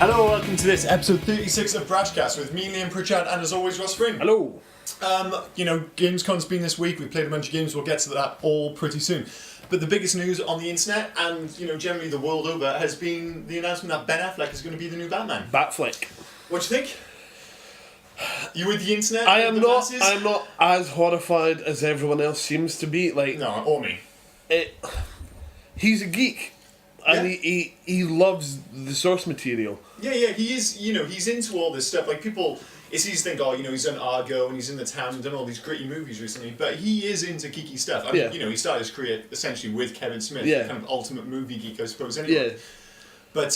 Hello, welcome to this episode 36 of Brashcast with me, Liam Pritchard, and as always, Ross Fring. Hello. Gamescom's been this week. We've played a bunch of games. We'll get to that all pretty soon. But the biggest news on the internet and generally the world over has been the announcement that Ben Affleck is going to be the new Batman. Batfleck. What do you think? You with the internet? I am not. I'm not as horrified as everyone else seems to be. No, or me. He's a geek, and Yeah. he loves the source material. Yeah, he is. He's into all this stuff. Like people, it's easy to think, he's done Argo and he's in The Town and done all these gritty movies recently. But he is into geeky stuff. I mean, he started his career essentially with Kevin Smith, the kind of ultimate movie geek, I suppose. Anyway. Yeah. But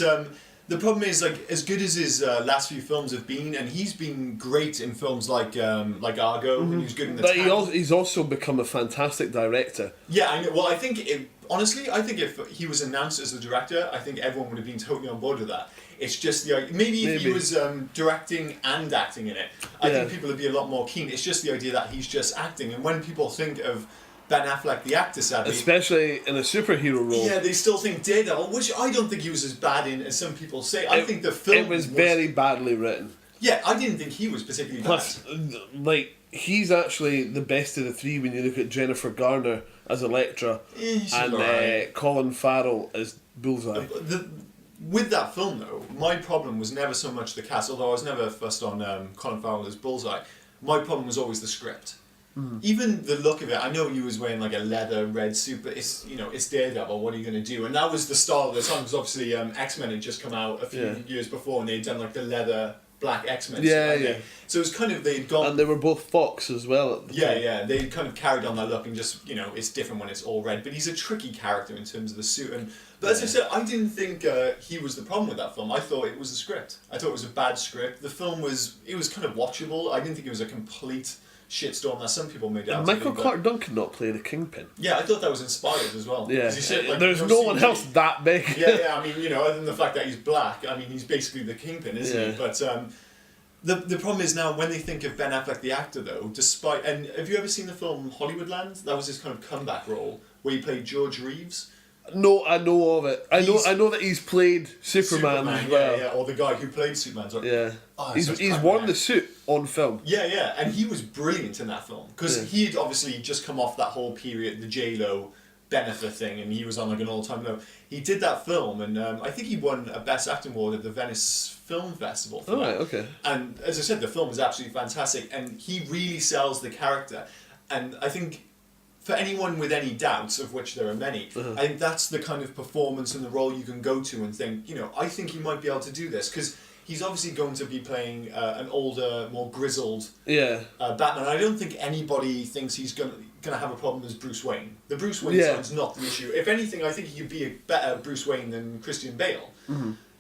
the problem is, as good as his last few films have been, and he's been great in films like Argo, and he was good in The Town. He's also become a fantastic director. Yeah, I know. Well, I think honestly, if he was announced as the director, I think everyone would have been totally on board with that. It's just maybe if he was directing and acting in it, I think people would be a lot more keen. It's just the idea that he's just acting, and when people think of Ben Affleck, the actor, sadly, especially in a superhero role, they still think Daredevil, which I don't think he was as bad in as some people say. I think the film it was very badly written. Yeah, I didn't think he was particularly Plus, bad. He's actually the best of the three when you look at Jennifer Garner as Elektra and Colin Farrell as Bullseye. With that film, though, my problem was never so much the cast, although I was never fussed on Colin Farrell as Bullseye. My problem was always the script. Even the look of it, I know he was wearing a leather red suit, but it's Daredevil, what are you going to do? And that was the style of the time, because obviously X-Men had just come out a few years before, and they'd done the leather black X-Men. So it was kind of, they'd gone... And they were both Fox as well at the time. They kind of carried on that look and just, it's different when it's all red. But he's a tricky character in terms of the suit. But as I said, I didn't think he was the problem with that film. I thought it was the script. I thought it was a bad script. The film was kind of watchable. I didn't think it was a complete shitstorm that some people made out. Michael Clark Duncan not playing the Kingpin. Yeah, I thought that was inspired as well. Yeah, there's no one else that big. I mean, other than the fact that he's black, I mean, he's basically the Kingpin, isn't he? But the problem is now when they think of Ben Affleck the actor, though, and have you ever seen the film Hollywoodland? That was his kind of comeback role where he played George Reeves. No, I know of it. I know that he's played Superman as well. Or the guy who played Superman. So, he's worn the suit on film. Yeah, and he was brilliant in that film because he had obviously just come off that whole period, the J-Lo Benefit thing, and he was on an all-time low. He did that film, and I think he won a Best Acting award at the Venice Film Festival for that. Right, okay. And as I said, the film is absolutely fantastic, and he really sells the character. And I think for anyone with any doubts, of which there are many, I think that's the kind of performance and the role you can go to and think, I think he might be able to do this, because he's obviously going to be playing an older, more grizzled Batman. I don't think anybody thinks he's going to have a problem as Bruce Wayne. The Bruce Wayne side's not the issue. If anything, I think he could be a better Bruce Wayne than Christian Bale.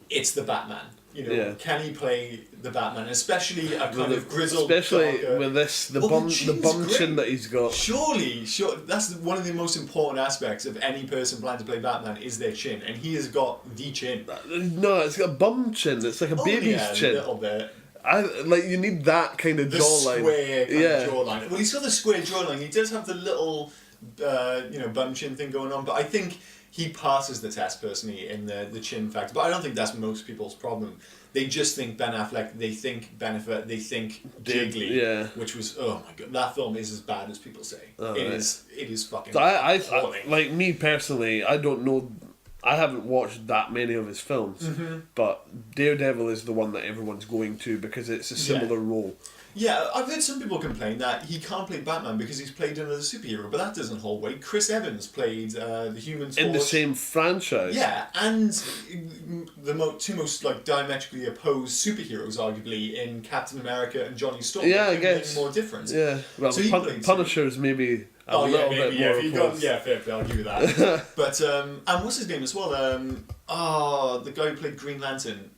It's the Batman. Can he play the Batman, especially a kind of grizzled, especially darker, with the bum chin that he's got. Surely, that's one of the most important aspects of any person planning to play Batman is their chin, and he has got the chin. No, it's got a bum chin. It's like a baby's chin. A little bit. You need that kind of jawline. The square kind of jawline. Well, he's got the square jawline. He does have the little, bum chin thing going on, but I think he passes the test personally in the chin factor. But I don't think that's most people's problem. They just think Ben Affleck, they think Benefit, they think Jiggly, which was, oh my god, that film is as bad as people say. It is fucking appalling. Like me personally, I don't know. I haven't watched that many of his films, but Daredevil is the one that everyone's going to because it's a similar role. Yeah, I've heard some people complain that he can't play Batman because he's played another superhero, but that doesn't hold weight. Chris Evans played the Human Torch. In the same franchise. Yeah, and the two most diametrically opposed superheroes, arguably, in Captain America and Johnny Storm. Yeah, I guess. More different. Yeah, well, so Punisher's maybe a little bit more opposed. Fair play, I'll give you that. But, and what's his name as well? The guy who played Green Lantern.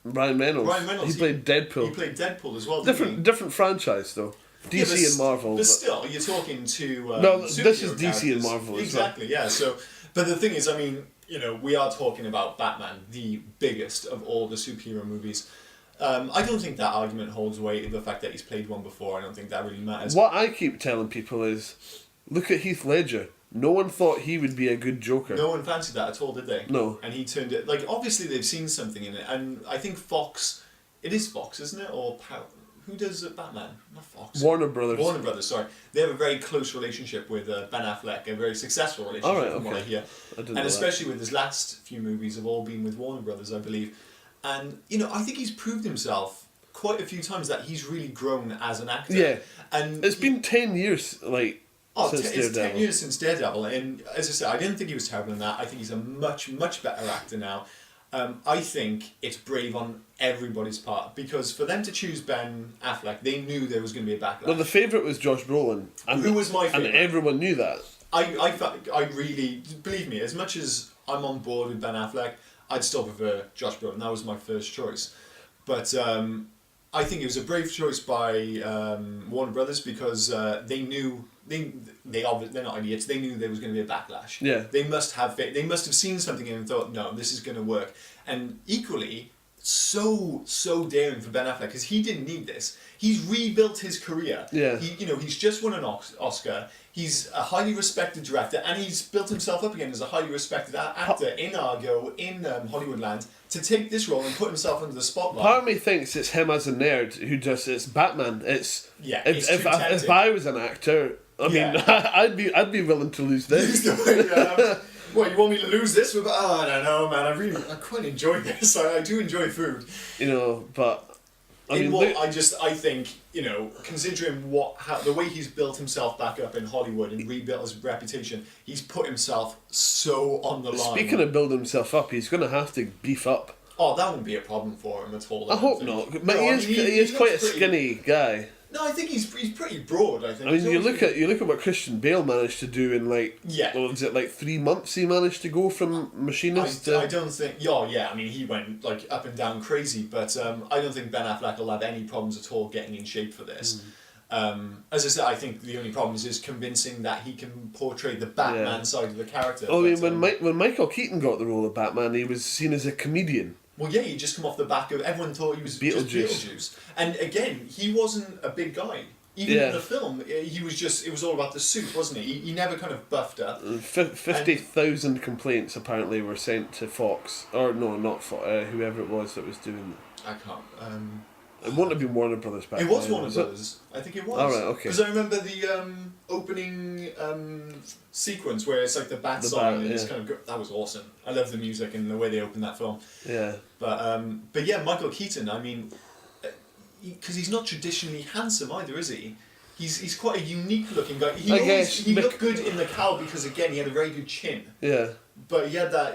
Ryan Reynolds. He played Deadpool. He played Deadpool as well. Different franchise though. DC and Marvel. But still, you're talking to no, this is DC and Marvel. Exactly. Yeah. So, but the thing is, I mean, we are talking about Batman, the biggest of all the superhero movies. I don't think that argument holds weight. The fact that he's played one before, I don't think that really matters. What I keep telling people is, look at Heath Ledger. no one thought he would be a good Joker. No one fancied that at all, did they? No. And he turned it... Like, obviously they've seen something in it, and I think Fox... It is Fox, isn't it? Or who does Batman? Not Fox. Warner Brothers. Warner Brothers, sorry. They have a very close relationship with Ben Affleck, a very successful relationship from what I hear. And especially with his last few movies have all been with Warner Brothers, I believe. And, you know, I think he's proved himself quite a few times that he's really grown as an actor. Yeah. And it's been 10 years, like... It's 10 years since Daredevil, and as I said, I didn't think he was terrible in that. I think he's a much, much better actor now. I think it's brave on everybody's part, because for them to choose Ben Affleck, they knew there was going to be a backlash. Well, the favourite was Josh Brolin. Who was my favourite? And everyone knew that. I really, believe me, as much as I'm on board with Ben Affleck, I'd still prefer Josh Brolin. That was my first choice. But I think it was a brave choice by Warner Brothers, because they knew... They're not idiots. They knew there was going to be a backlash. Yeah. They must have seen something in and thought, no, this is going to work. And equally, so daring for Ben Affleck, because he didn't need this. He's rebuilt his career. Yeah. He's just won an Oscar. He's a highly respected director, and he's built himself up again as a highly respected actor in Argo, in Hollywoodland, to take this role and put himself under the spotlight. Part of me thinks it's him as a nerd who just... It's Batman. It's... Yeah, if I was an actor... I mean, I'd be willing to lose this. What, you want me to lose this? I don't know, man. I quite enjoy this. I do enjoy food. You know, but I think, you know, considering the way he's built himself back up in Hollywood and rebuilt his reputation, he's put himself so on the line. Speaking of building himself up, he's going to have to beef up. Oh, that wouldn't be a problem for him at all. I hope not. But he is quite a skinny guy. No, I think he's pretty broad. I think. I mean, you look at what Christian Bale managed to do in was it like 3 months? He managed to go from machinist. I don't think. Yeah. I mean, he went like up and down crazy, but I don't think Ben Affleck will have any problems at all getting in shape for this. As I said, I think the only problem is convincing that he can portray the Batman side of the character. I mean, when Michael Keaton got the role of Batman, he was seen as a comedian. Well, yeah, he'd just come off the back of... Everyone thought he was just Beetlejuice. And again, he wasn't a big guy. Even in the film, he was just... It was all about the suit, wasn't he? He never kind of buffed up. 50,000 complaints apparently were sent to Fox. Or no, not Fox. Whoever it was that was doing... I can't... It wouldn't have been Warner Brothers back then. It was Warner Brothers. I think it was. All right, okay. Because I remember the opening sequence where it's like the bat song and it's kind of... That was awesome. I love the music and the way they opened that film. Yeah. But yeah, Michael Keaton, I mean... Because he's not traditionally handsome either, is he? He's quite a unique looking guy. He looked good in the cowl because, again, he had a very good chin. Yeah. But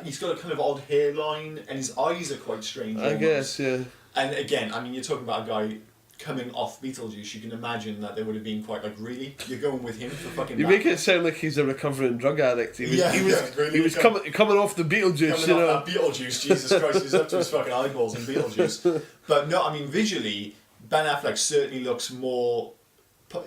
he's got a kind of odd hairline and his eyes are quite strange. I guess, yeah. And again, I mean, you're talking about a guy coming off Beetlejuice. You can imagine that they would have been quite like, really? You're going with him for fucking... You make it sound like he's a recovering drug addict. He was coming off the Beetlejuice, coming off that Beetlejuice, Jesus Christ, he's up to his fucking eyeballs in Beetlejuice. But no, I mean, visually, Ben Affleck certainly looks more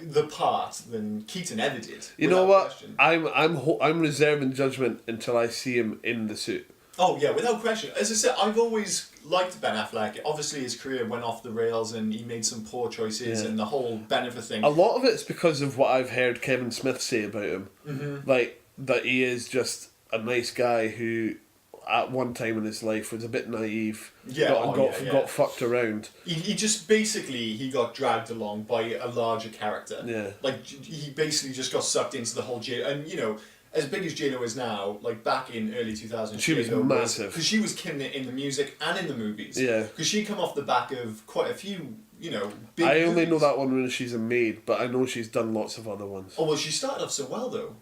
the part than Keaton ever did. You know what? I'm reserving judgment until I see him in the suit. Oh yeah, without question. As I said, I've always liked Ben Affleck. Obviously, his career went off the rails, and he made some poor choices, and the whole benefit thing. A lot of it's because of what I've heard Kevin Smith say about him, like that he is just a nice guy who, at one time in his life, was a bit naive. Got fucked around. He just basically got dragged along by a larger character. Yeah. Like he basically just got sucked into the whole jail, and you know. As big as J-Lo is now, like back in early 2000s, she was massive. Because she was killing it in the music and in the movies. Yeah. Because she come off the back of quite a few, you know, big I only movies. know that one when she's a maid, but I know she's done lots of other ones. Oh, well, she started off so well, though.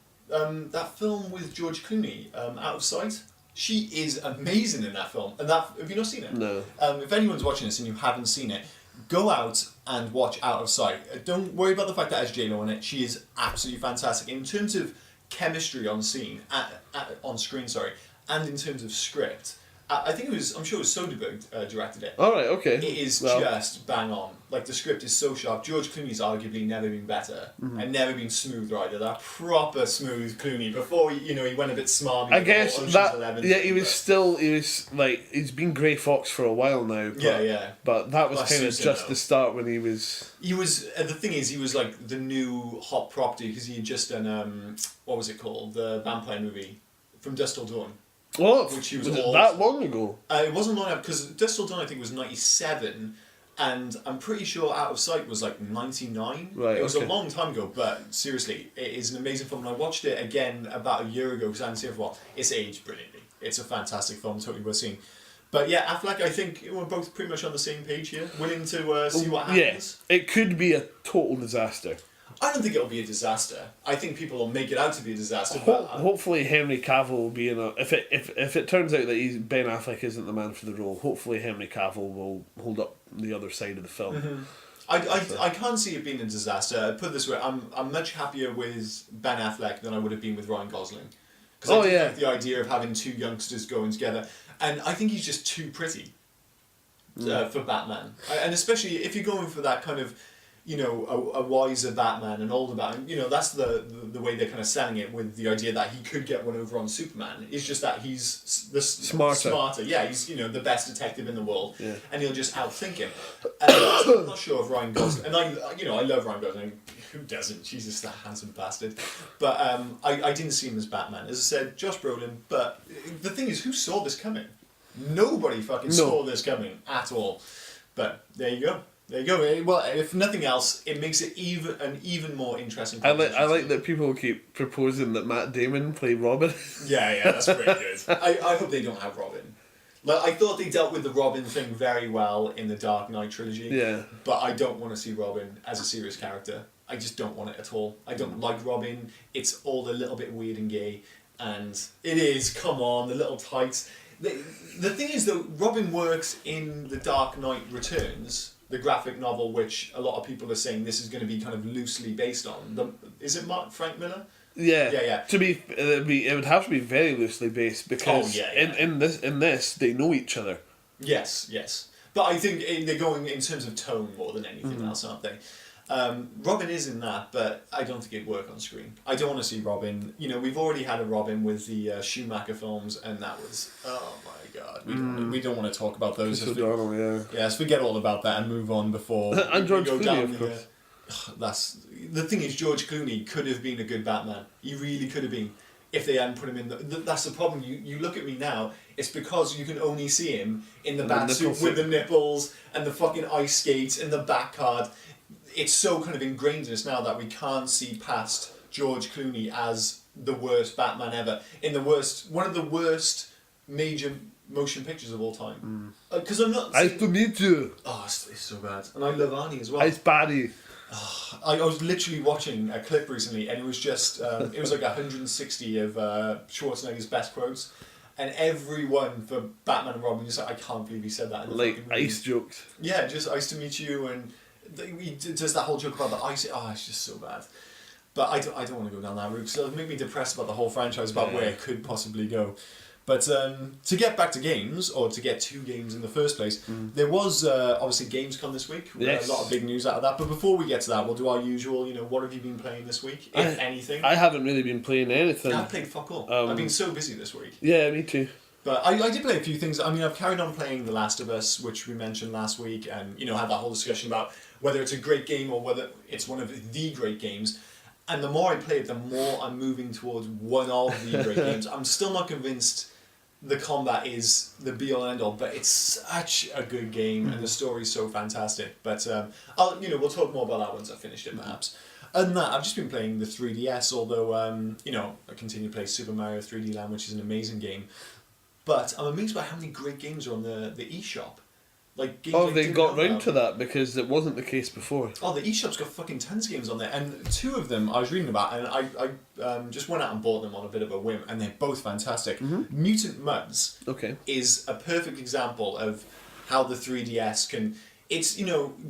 That film with George Clooney, Out of Sight, she is amazing in that film. And have you not seen it? No. If anyone's watching this and you haven't seen it, go out and watch Out of Sight. Don't worry about the fact that it has J-Lo in it. She is absolutely fantastic. In terms of chemistry on screen, on screen, and in terms of script, I think I'm sure it was Soderbergh directed it. All right, okay. It is just bang on. Like, the script is so sharp. George Clooney's arguably never been better and never been smoother either. That proper smooth Clooney before he went a bit smarmy. I guess that he's been Grey Fox for a while now. But, But that was kind of just the start when he was. He was the thing is he was like the new hot property because he had just done what was it called, the vampire movie From Dusk Till Dawn. What? Which was it that long ago? It wasn't long enough because Dusk Till Dawn I think was 97, and I'm pretty sure Out of Sight was like 99. Right. It was a long time ago, but seriously, it is an amazing film. And I watched it again about a year ago because I hadn't seen it for a while. It's aged brilliantly. It's a fantastic film, totally worth seeing. But yeah, Affleck, I think we're both pretty much on the same page here, willing to see what happens. Yeah, it could be a total disaster. I don't think it'll be a disaster. I think people will make it out to be a disaster. Hopefully, Henry Cavill will be in a. If it turns out that Ben Affleck isn't the man for the role, hopefully Henry Cavill will hold up the other side of the film. Mm-hmm. I can't see it being a disaster. Put it this way, I'm much happier with Ben Affleck than I would have been with Ryan Gosling. Because I like the idea of having two youngsters going together, and I think he's just too pretty for Batman, and especially if you're going for that kind of. A wiser Batman, an older Batman. That's the way they're kind of selling it with the idea that he could get one over on Superman. It's just that he's the smarter. Yeah, he's the best detective in the world, and he'll just outthink him. And I'm not sure of Ryan Gosling, and I love Ryan Gosling. Who doesn't? Jesus, that handsome bastard. But I didn't see him as Batman. As I said, Josh Brolin. But the thing is, who saw this coming? Nobody fucking saw this coming at all. But there you go. There you go. Well, if nothing else, it makes it even more interesting. I like that people keep proposing that Matt Damon play Robin. Yeah, that's pretty good. I hope they don't have Robin. Like, I thought they dealt with the Robin thing very well in the Dark Knight trilogy. Yeah. But I don't want to see Robin as a serious character. I just don't want it at all. I don't like Robin. It's all a little bit weird and gay, and it is. Come on, the little tights. The thing is, though, Robin works in the Dark Knight Returns. The graphic novel, which a lot of people are saying this is going to be kind of loosely based on. Is it Frank Miller? Yeah. It would have to be very loosely based because in this they know each other. Yes. But I think they're going in terms of tone more than anything else, aren't they? Robin is in that, but I don't think it'd work on screen. I don't want to see Robin. We've already had a Robin with the Schumacher films, and that was my god. We don't want to talk about those. Let's forget all about that and move on before and George Clooney, of course. That's the thing is, George Clooney could have been a good Batman. He really could have been if they hadn't put him in. That's the problem. You look at me now. It's because you can only see him in the batsuit with the nipples and the fucking ice skates and the back card. It's so kind of ingrained in us now that we can't see past George Clooney as the worst Batman ever in one of the worst major motion pictures of all time. Because I'm not. Nice to meet you. Oh, it's so bad, and I love Arnie as well. It's Barry. I was literally watching a clip recently, and it was just it was like 160 of Schwarzenegger's best quotes. And everyone for Batman and Robin just like, I can't believe he said that. In the like ice jokes. Yeah, just nice to meet you, and he does that whole joke about the ice. Oh, it's just so bad. But I don't want to go down that route, so it'll make me depressed about the whole franchise, about where it could possibly go. But to get back to games, or to get to games in the first place, there was obviously Gamescom this week. We had a lot of big news out of that. But before we get to that, we'll do our usual, what have you been playing this week, if anything? I haven't really been playing anything. I've played fuck all. I've been so busy this week. Yeah, me too. But I did play a few things. I mean, I've carried on playing The Last of Us, which we mentioned last week, and, had that whole discussion about whether it's a great game or whether it's one of the great games. And the more I play it, the more I'm moving towards one of the great games. I'm still not convinced the combat is the be-all end-all, but it's such a good game, and the story's so fantastic. But we'll talk more about that once I've finished it, perhaps. Other than that, I've just been playing the 3DS, although I continue to play Super Mario 3D Land, which is an amazing game. But I'm amazed by how many great games are on the eShop. Like games they got round to that because it wasn't the case before. Oh, the eShop's got fucking tons of games on there, and two of them I was reading about, and I just went out and bought them on a bit of a whim, and they're both fantastic. Mutant Mudds is a perfect example of how the 3DS can,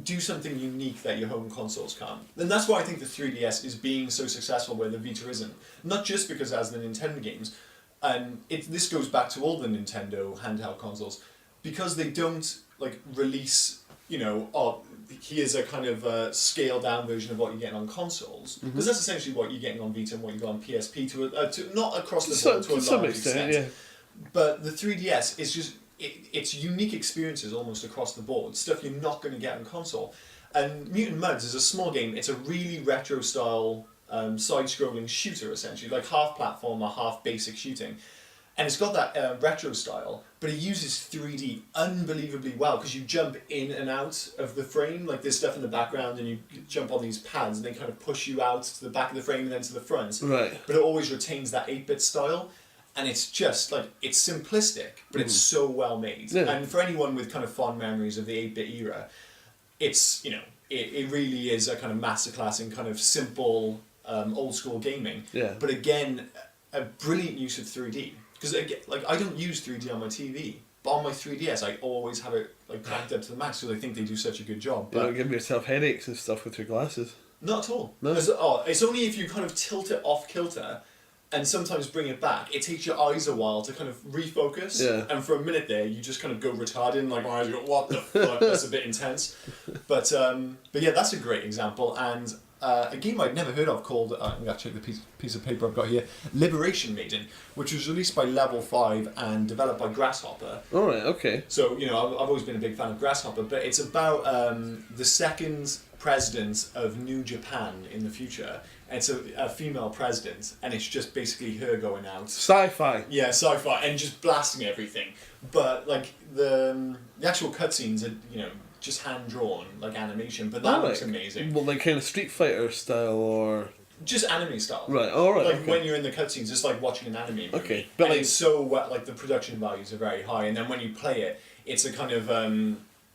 do something unique that your home consoles can't. And that's why I think the 3DS is being so successful where the Vita isn't. Not just because it has the Nintendo games. And this goes back to all the Nintendo handheld consoles, because they don't like release, here's a kind of scaled down version of what you're getting on consoles, because that's essentially what you're getting on Vita and what you got on PSP to not across the board to a large extent. Yeah. But the 3DS is just it's unique experiences almost across the board, stuff you're not going to get on console. And Mutant Mudds is a small game. It's a really retro style side-scrolling shooter, essentially, like half platformer, half basic shooting. And it's got that retro style, but it uses 3D unbelievably well, because you jump in and out of the frame. Like, there's stuff in the background, and you jump on these pads, and they kind of push you out to the back of the frame and then to the front. Right. But it always retains that 8-bit style. And it's just, like, it's simplistic, but it's so well made. Yeah. And for anyone with kind of fond memories of the 8-bit era, it's, it really is a kind of masterclass in kind of simple, old school gaming. Yeah. But again, a brilliant use of 3D. Because, like, I don't use 3D on my TV, but on my 3DS, I always have it, like, cranked up to the max, because I think they do such a good job. But you don't give yourself headaches and stuff with your glasses? Not at all. No. It's only if you kind of tilt it off kilter and sometimes bring it back, it takes your eyes a while to kind of refocus. Yeah. And for a minute there, you just kind of go retarded, and like my eyes go, what the fuck? That's a bit intense. But yeah, that's a great example. And a game I'd never heard of called, I'm going to check the piece of paper I've got here, Liberation Maiden, which was released by Level 5 and developed by Grasshopper. Alright, okay. So, I've always been a big fan of Grasshopper, but it's about the second president of New Japan in the future. And it's a female president, and it's just basically her going out. Sci-fi. Yeah, sci-fi, and just blasting everything. But, like, the actual cutscenes are, just hand-drawn, like animation, but that looks amazing. Well, like kind of Street Fighter style, or... Just anime style. Right, alright. Like, when you're in the cutscenes, it's like watching an anime movie. Okay. But and like, it's so, like, the production values are very high, and then when you play it, it's a kind of,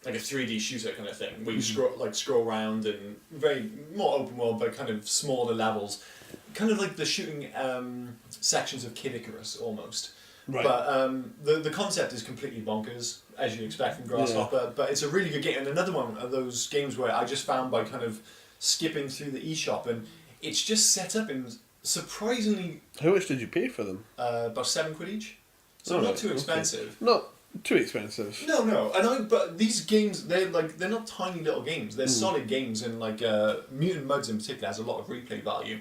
like a 3D shooter kind of thing, where you scroll around, and very, more open world, but kind of smaller levels. Kind of like the shooting sections of Kid Icarus, almost. Right. But the concept is completely bonkers, as you'd expect from Grasshopper, but it's a really good game. And another one of those games where I just found by kind of skipping through the eShop, and it's just set up in surprisingly... How much did you pay for them? About £7 each. So not too expensive. Okay. Not too expensive. No. But these games, they're not tiny little games. They're solid games, and like Mutant Mudds in particular has a lot of replay value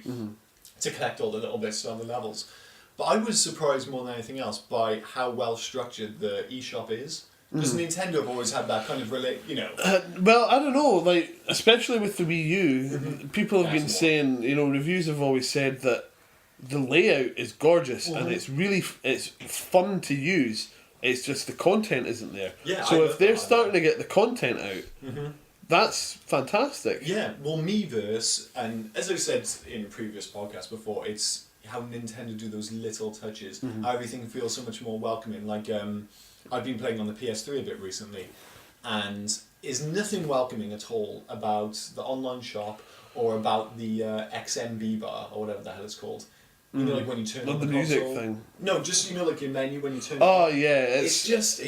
to collect all the little bits on the levels. But I was surprised more than anything else by how well structured the eShop is. Because Nintendo have always had that kind of well, I don't know, like, especially with the Wii U, people have been saying, reviews have always said that the layout is gorgeous and it's fun to use. It's just the content isn't there. Yeah, so if they're starting to get the content out, that's fantastic. Yeah, well, Miiverse, and as I said in previous podcasts before, it's how Nintendo do those little touches, how everything feels so much more welcoming. Like, I've been playing on the PS3 a bit recently, and there's nothing welcoming at all about the online shop or about the XMB bar, or whatever the hell it's called. Like when you turn on the music console. thing. No, just like your menu when you turn. Oh yeah, it's just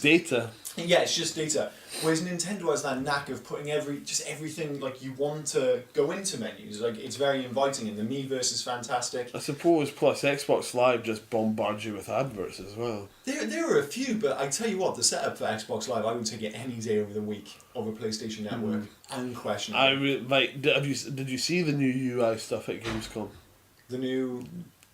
data. Yeah, it's just data. Whereas Nintendo has that knack of putting everything like you want to go into menus. Like, it's very inviting, and the Miiverse is fantastic. I suppose plus Xbox Live just bombards you with adverts as well. There are a few, but I tell you what, the setup for Xbox Live, I would take it any day over the week over PlayStation Network, unquestionably. Did you see the new UI stuff at Gamescom? The new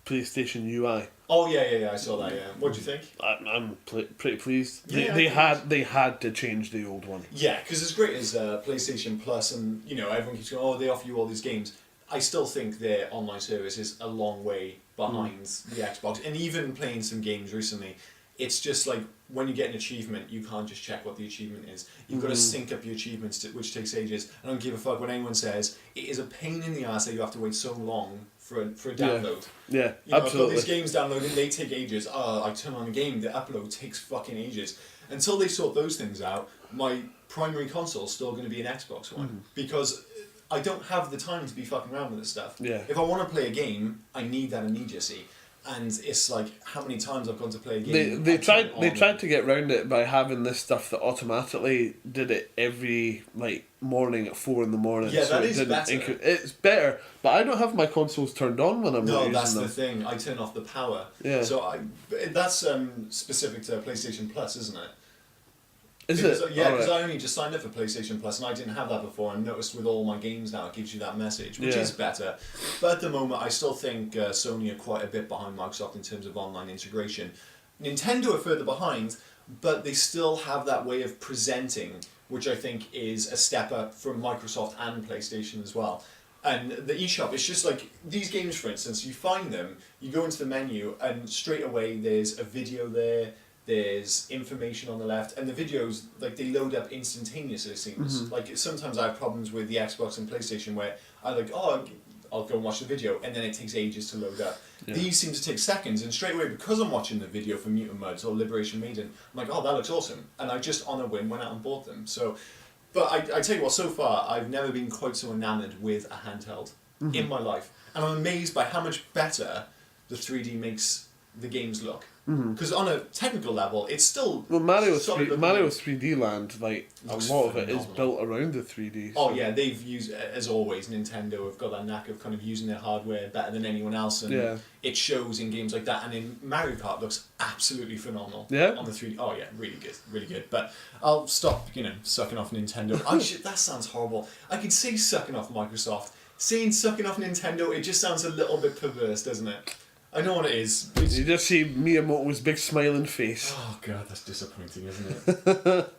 PlayStation UI. Oh yeah, I saw that. Yeah, what do you think? I'm pretty pleased. Yeah, they had to change the old one. Yeah, because as great as PlayStation Plus, and everyone keeps going, oh, they offer you all these games. I still think their online service is a long way behind the Xbox, and even playing some games recently, it's just like when you get an achievement, you can't just check what the achievement is. You've got to sync up your achievements, which takes ages. I don't give a fuck what anyone says. It is a pain in the ass that you have to wait so long for a download. Yeah, absolutely. I've got these games downloaded, they take ages. I turn on a game, the upload takes fucking ages. Until they sort those things out, my primary console is still going to be an Xbox One. Because I don't have the time to be fucking around with this stuff. Yeah. If I want to play a game, I need that immediacy. And it's like how many times I've gone to play a game. They tried to get around it by having this stuff that automatically did it every like morning at 4 a.m. Yeah, so that is better. It's better, but I don't have my consoles turned on when I'm not using them. No, that's the thing. I turn off the power. Yeah. So that's specific to PlayStation Plus, isn't it? Is because, it? Yeah, because I only just signed up for PlayStation Plus and I didn't have that before, and noticed with all my games now it gives you that message, which is better. But at the moment I still think Sony are quite a bit behind Microsoft in terms of online integration. Nintendo are further behind, but they still have that way of presenting, which I think is a step up from Microsoft and PlayStation as well. And the eShop, it's just like these games, for instance, you find them, you go into the menu and straight away there's a video there, there's information on the left, and the videos, like, they load up instantaneously, it seems. Mm-hmm. Like, sometimes I have problems with the Xbox and PlayStation where I I'll go and watch the video, and then it takes ages to load up. Yeah. These seem to take seconds, and straight away, because I'm watching the video for Mutant Mudds or Liberation Maiden, I'm like, oh, that looks awesome. And I just, on a whim, went out and bought them. So, but I tell you what, so far, I've never been quite so enamoured with a handheld in my life. And I'm amazed by how much better the 3D makes the games look. Because on a technical level, it's still... Well, Mario's 3D Land, like, a lot of it is built around the 3D. So. Oh yeah, they've used, as always, Nintendo have got that knack of kind of using their hardware better than anyone else, and it shows in games like that, and in Mario Kart looks absolutely phenomenal on the 3D. Oh yeah, really good. But I'll stop, sucking off Nintendo. That sounds horrible. I could say sucking off Microsoft. Saying sucking off Nintendo, it just sounds a little bit perverse, doesn't it? I know what it is. You just see Miyamoto's big smiling face. Oh god, that's disappointing, isn't it?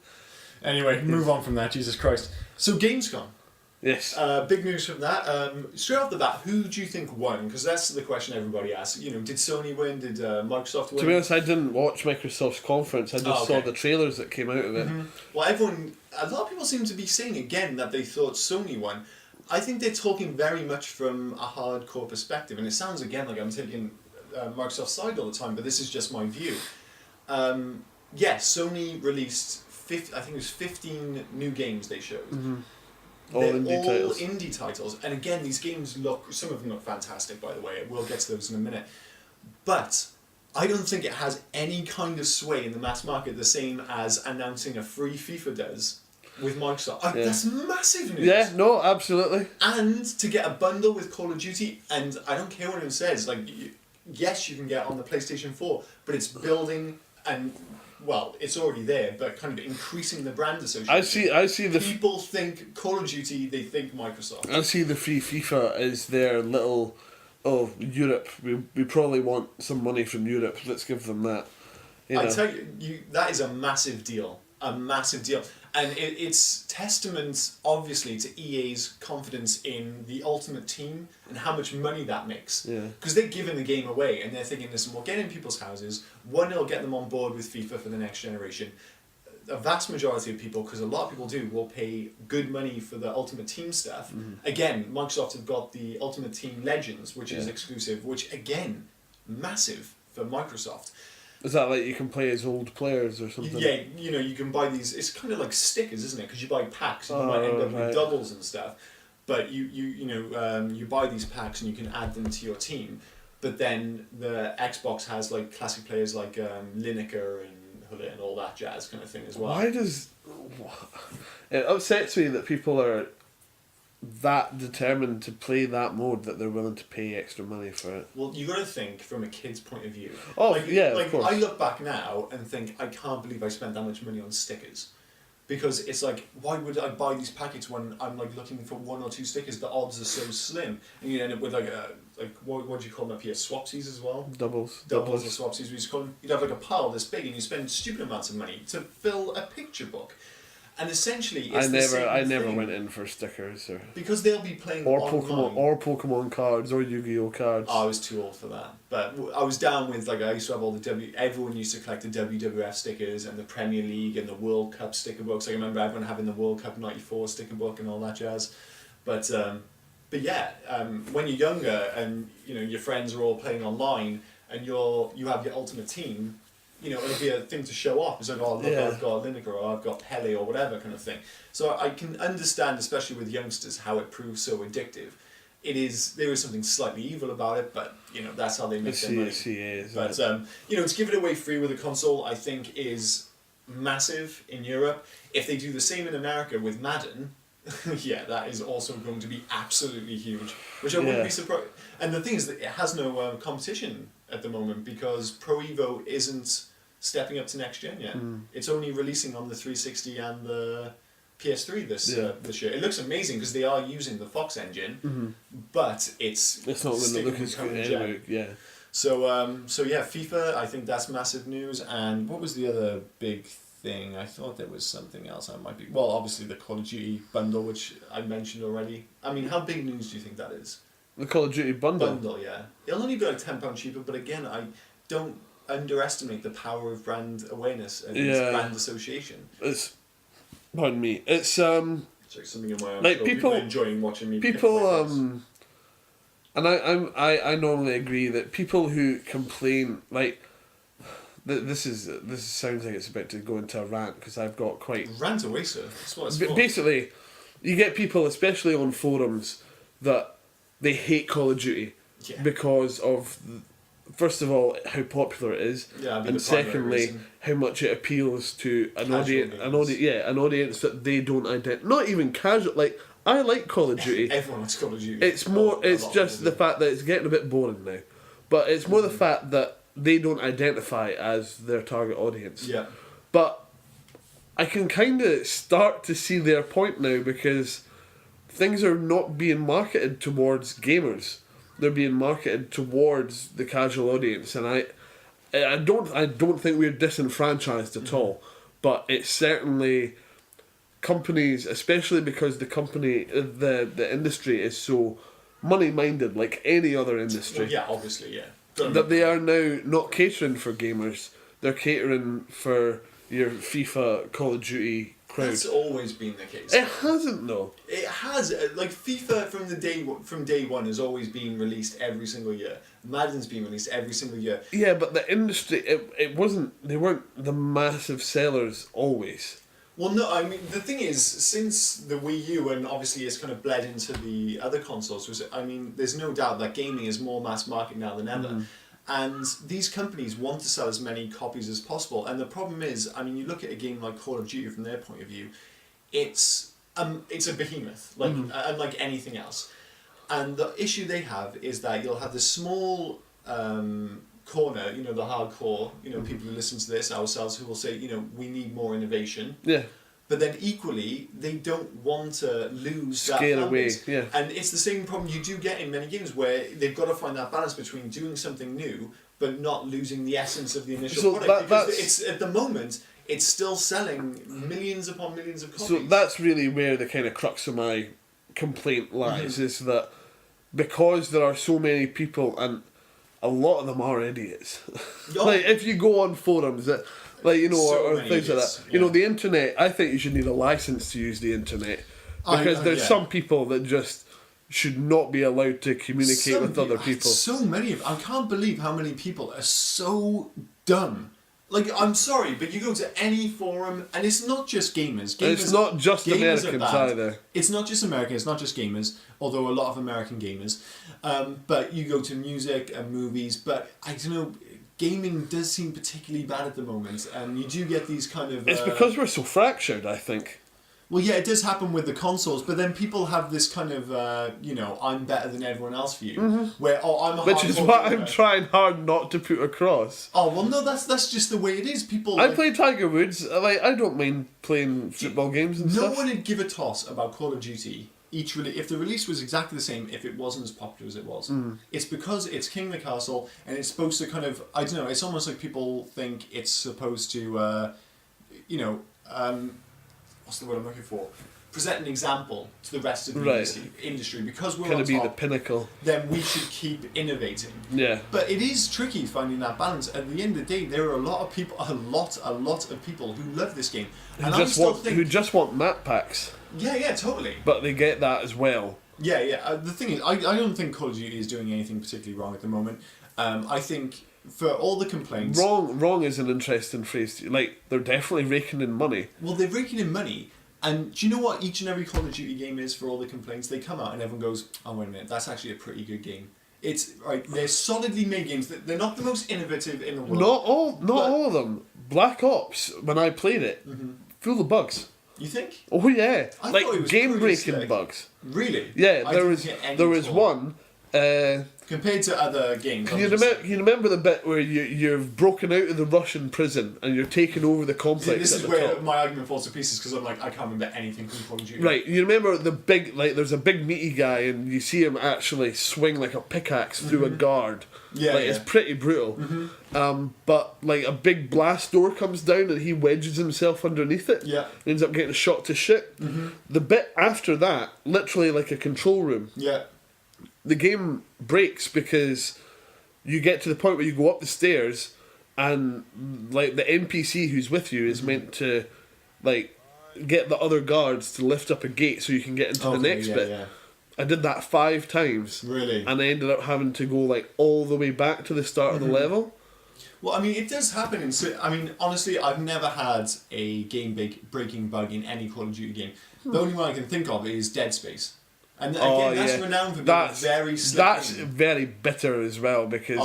Anyway, move on from that, Jesus Christ. So Gamescom. Yes. Big news from that. Straight off the bat, who do you think won? Because that's the question everybody asks. Did Sony win? Did Microsoft win? To be honest, I didn't watch Microsoft's conference. I just saw the trailers that came out of it. Well, a lot of people seem to be saying again that they thought Sony won. I think they're talking very much from a hardcore perspective, and it sounds again like I'm taking Microsoft's side all the time, but this is just my view. Sony released 15 new games they showed. All indie titles, and again, these games some of them look fantastic, by the way. We'll get to those in a minute, but I don't think it has any kind of sway in the mass market the same as announcing a free FIFA does with Microsoft. That's massive news. Yeah, no, absolutely. And to get a bundle with Call of Duty, and I don't care what anyone says, like, yes, you can get on the PlayStation 4, but it's building and, well, it's already there, but kind of increasing the brand association. I see the... People think Call of Duty, they think Microsoft. I see the free FIFA as their little, Europe, we probably want some money from Europe, let's give them that. I tell you, that is a massive deal. A massive deal. And it's testament, obviously, to EA's confidence in the Ultimate Team and how much money that makes. Because they're giving the game away and they're thinking, listen, we'll get in people's houses. One, it'll get them on board with FIFA for the next generation. A vast majority of people, because a lot of people do, will pay good money for the Ultimate Team stuff. Again, Microsoft have got the Ultimate Team Legends, which is exclusive, which, again, massive for Microsoft. Is that like you can play as old players or something? Yeah, you can buy these. It's kind of like stickers, isn't it? Because you buy packs, and you might end up with doubles and stuff. But you buy these packs and you can add them to your team. But then the Xbox has like classic players like Lineker and Hullet and all that jazz kind of thing as well. Why does it upsets me that people are that determined to play that mode that they're willing to pay extra money for it? Well, you got to think from a kid's point of view. Of course. I look back now and think, I can't believe I spent that much money on stickers. Because it's like, why would I buy these packets when I'm like looking for one or two stickers? The odds are so slim, and you end up with what do you call them up here? Swapsies as well. Doubles or swapsies. We used to call them. You'd have like a pile this big, and you spend stupid amounts of money to fill a picture book. And essentially, it's I never went in for stickers because they'll be playing online. Pokemon cards or Yu-Gi-Oh cards. I was too old for that, but I was down with I used to have all everyone used to collect the WWF stickers and the Premier League and the World Cup sticker books. I remember everyone having the World Cup '94 sticker book and all that jazz. But yeah, when you're younger and your friends are all playing online and you have your Ultimate Team. It'll be a thing to show off. It's like, oh, look, I've got Lineker or I've got Pele or whatever kind of thing. So I can understand, especially with youngsters, how it proves so addictive. there is something slightly evil about it, but that's how they make their money. CCA, but to give it away free with a console, I think is massive in Europe. If they do the same in America with Madden, yeah, that is also going to be absolutely huge, which I wouldn't be surprised. And the thing is that it has no competition at the moment because Pro Evo isn't stepping up to next gen yet. It's only releasing on the 360 and the PS3 this year. It looks amazing because they are using the Fox engine, but it's not going to look as good anyway. Yeah. So yeah, FIFA. I think that's massive news. And what was the other big thing? I thought there was something else. I might be. Well, obviously the Call of Duty bundle, which I mentioned already. I mean, how big news do you think that is? The Call of Duty bundle. Bundle, yeah. It'll only be like £10 cheaper, but again, I don't underestimate the power of brand awareness and brand association. Pardon me. It's like something in my own like people enjoying watching me. People and I normally agree that people who complain like this sounds like it's about to go into a rant because I've got quite rant away, sir. That's what it's for. Basically, you get people, especially on forums, that they hate Call of Duty because of. First of all, how popular it is, and secondly, how much it appeals to an audience that they don't identify. Not even casual. Like I like Call of Duty. Everyone likes Call of Duty. It's more. It's just the fact that it's getting a bit boring now, but it's more the fact that they don't identify as their target audience. Yeah. But I can kind of start to see their point now because things are not being marketed towards gamers. They're being marketed towards the casual audience, and I don't think we're disenfranchised at all, but it's certainly companies, especially because the industry is so money minded, like any other industry. Well, yeah, obviously, yeah. That they are now not catering for gamers; they're catering for your FIFA, Call of Duty crowd. That's always been the case. It hasn't though. It has. Like FIFA from day one has always been released every single year. Madden's been released every single year. Yeah, but the industry it wasn't. They weren't the massive sellers always. Well, no, I mean the thing is, since the Wii U and obviously it's kind of bled into the other consoles, there's no doubt that gaming is more mass market now than ever. And these companies want to sell as many copies as possible. And the problem is, I mean, you look at a game like Call of Duty from their point of view, it's a behemoth, like unlike anything else. And the issue they have is that you'll have this small corner, the hardcore, people who listen to this, ourselves, who will say, we need more innovation. Yeah. But then equally, they don't want to lose Scale that away, balance. yeah. And it's the same problem you do get in many games where they've got to find that balance between doing something new but not losing the essence of the initial product. Because it's at the moment, it's still selling millions upon millions of copies. So that's really where the kind of crux of my complaint lies, is that because there are so many people, and a lot of them are idiots. Like, if you go on forums that... Like, or things like that. Yeah. The internet, I think you should need a license to use the internet. Because there's some people that just should not be allowed to communicate with other people. So many of I can't believe how many people are so dumb. Like, I'm sorry, but you go to any forum, and it's not just gamers. It's not just Americans either. It's not just Americans, it's not just gamers, although a lot of American gamers. But you go to music and movies, but I don't know... Gaming does seem particularly bad at the moment, and you do get these kind of... It's because we're so fractured, I think. Well, yeah, it does happen with the consoles, but then people have this kind of, I'm better than everyone else view, where, I'm a Which is what I'm trying hard not to put across. Oh, well, no, that's just the way it is. People... I play Tiger Woods. I don't mind playing football games and stuff. No one would give a toss about Call of Duty... if the release was exactly the same, if it wasn't as popular as it was. It's because it's King of the Castle, and it's supposed to kind of, I don't know, it's almost like people think it's supposed to, what's the word I'm looking for? Present an example to the rest of the industry. Because we're kind on of be top, the pinnacle. Then we should keep innovating. Yeah. But it is tricky finding that balance. At the end of the day, there are a lot of people who love this game. And who just want map packs. Yeah, totally. But they get that as well. Yeah. The thing is, I don't think Call of Duty is doing anything particularly wrong at the moment. I think for all the complaints... Wrong is an interesting phrase. Like, they're definitely raking in money. Well, they're raking in money, And do you know what each and every Call of Duty game is for all the complaints? They come out and everyone goes, oh, wait a minute, that's actually a pretty good game. It's, right, they're solidly made games. They're not the most innovative in the world. Not all of them. Black Ops, when I played it, full of bugs. You think? Oh, yeah. I like, thought it was game-breaking bugs. Really? Yeah, there was one... compared to other games. Can you remember the bit where you've broken out of the Russian prison and you're taking over the complex? See, this is where my argument falls to pieces because I'm like, I can't remember anything from Call of Duty. Right, you remember the big, like, there's a big meaty guy and you see him actually swing like a pickaxe through a guard. Yeah, like, it's pretty brutal. But like a big blast door comes down and he wedges himself underneath it. Yeah. Ends up getting shot to shit. The bit after that, literally like a control room. Yeah. The game breaks because you get to the point where you go up the stairs and like the NPC who's with you is meant to like get the other guards to lift up a gate so you can get into the next bit. Yeah. I did that 5 times. Really? And I ended up having to go like all the way back to the start of the level. Well, I mean, it does happen. I mean, honestly, I've never had a game-breaking bug in any Call of Duty game. The only one I can think of is Dead Space. And again, that's renowned for being very slick. That's very bitter as well because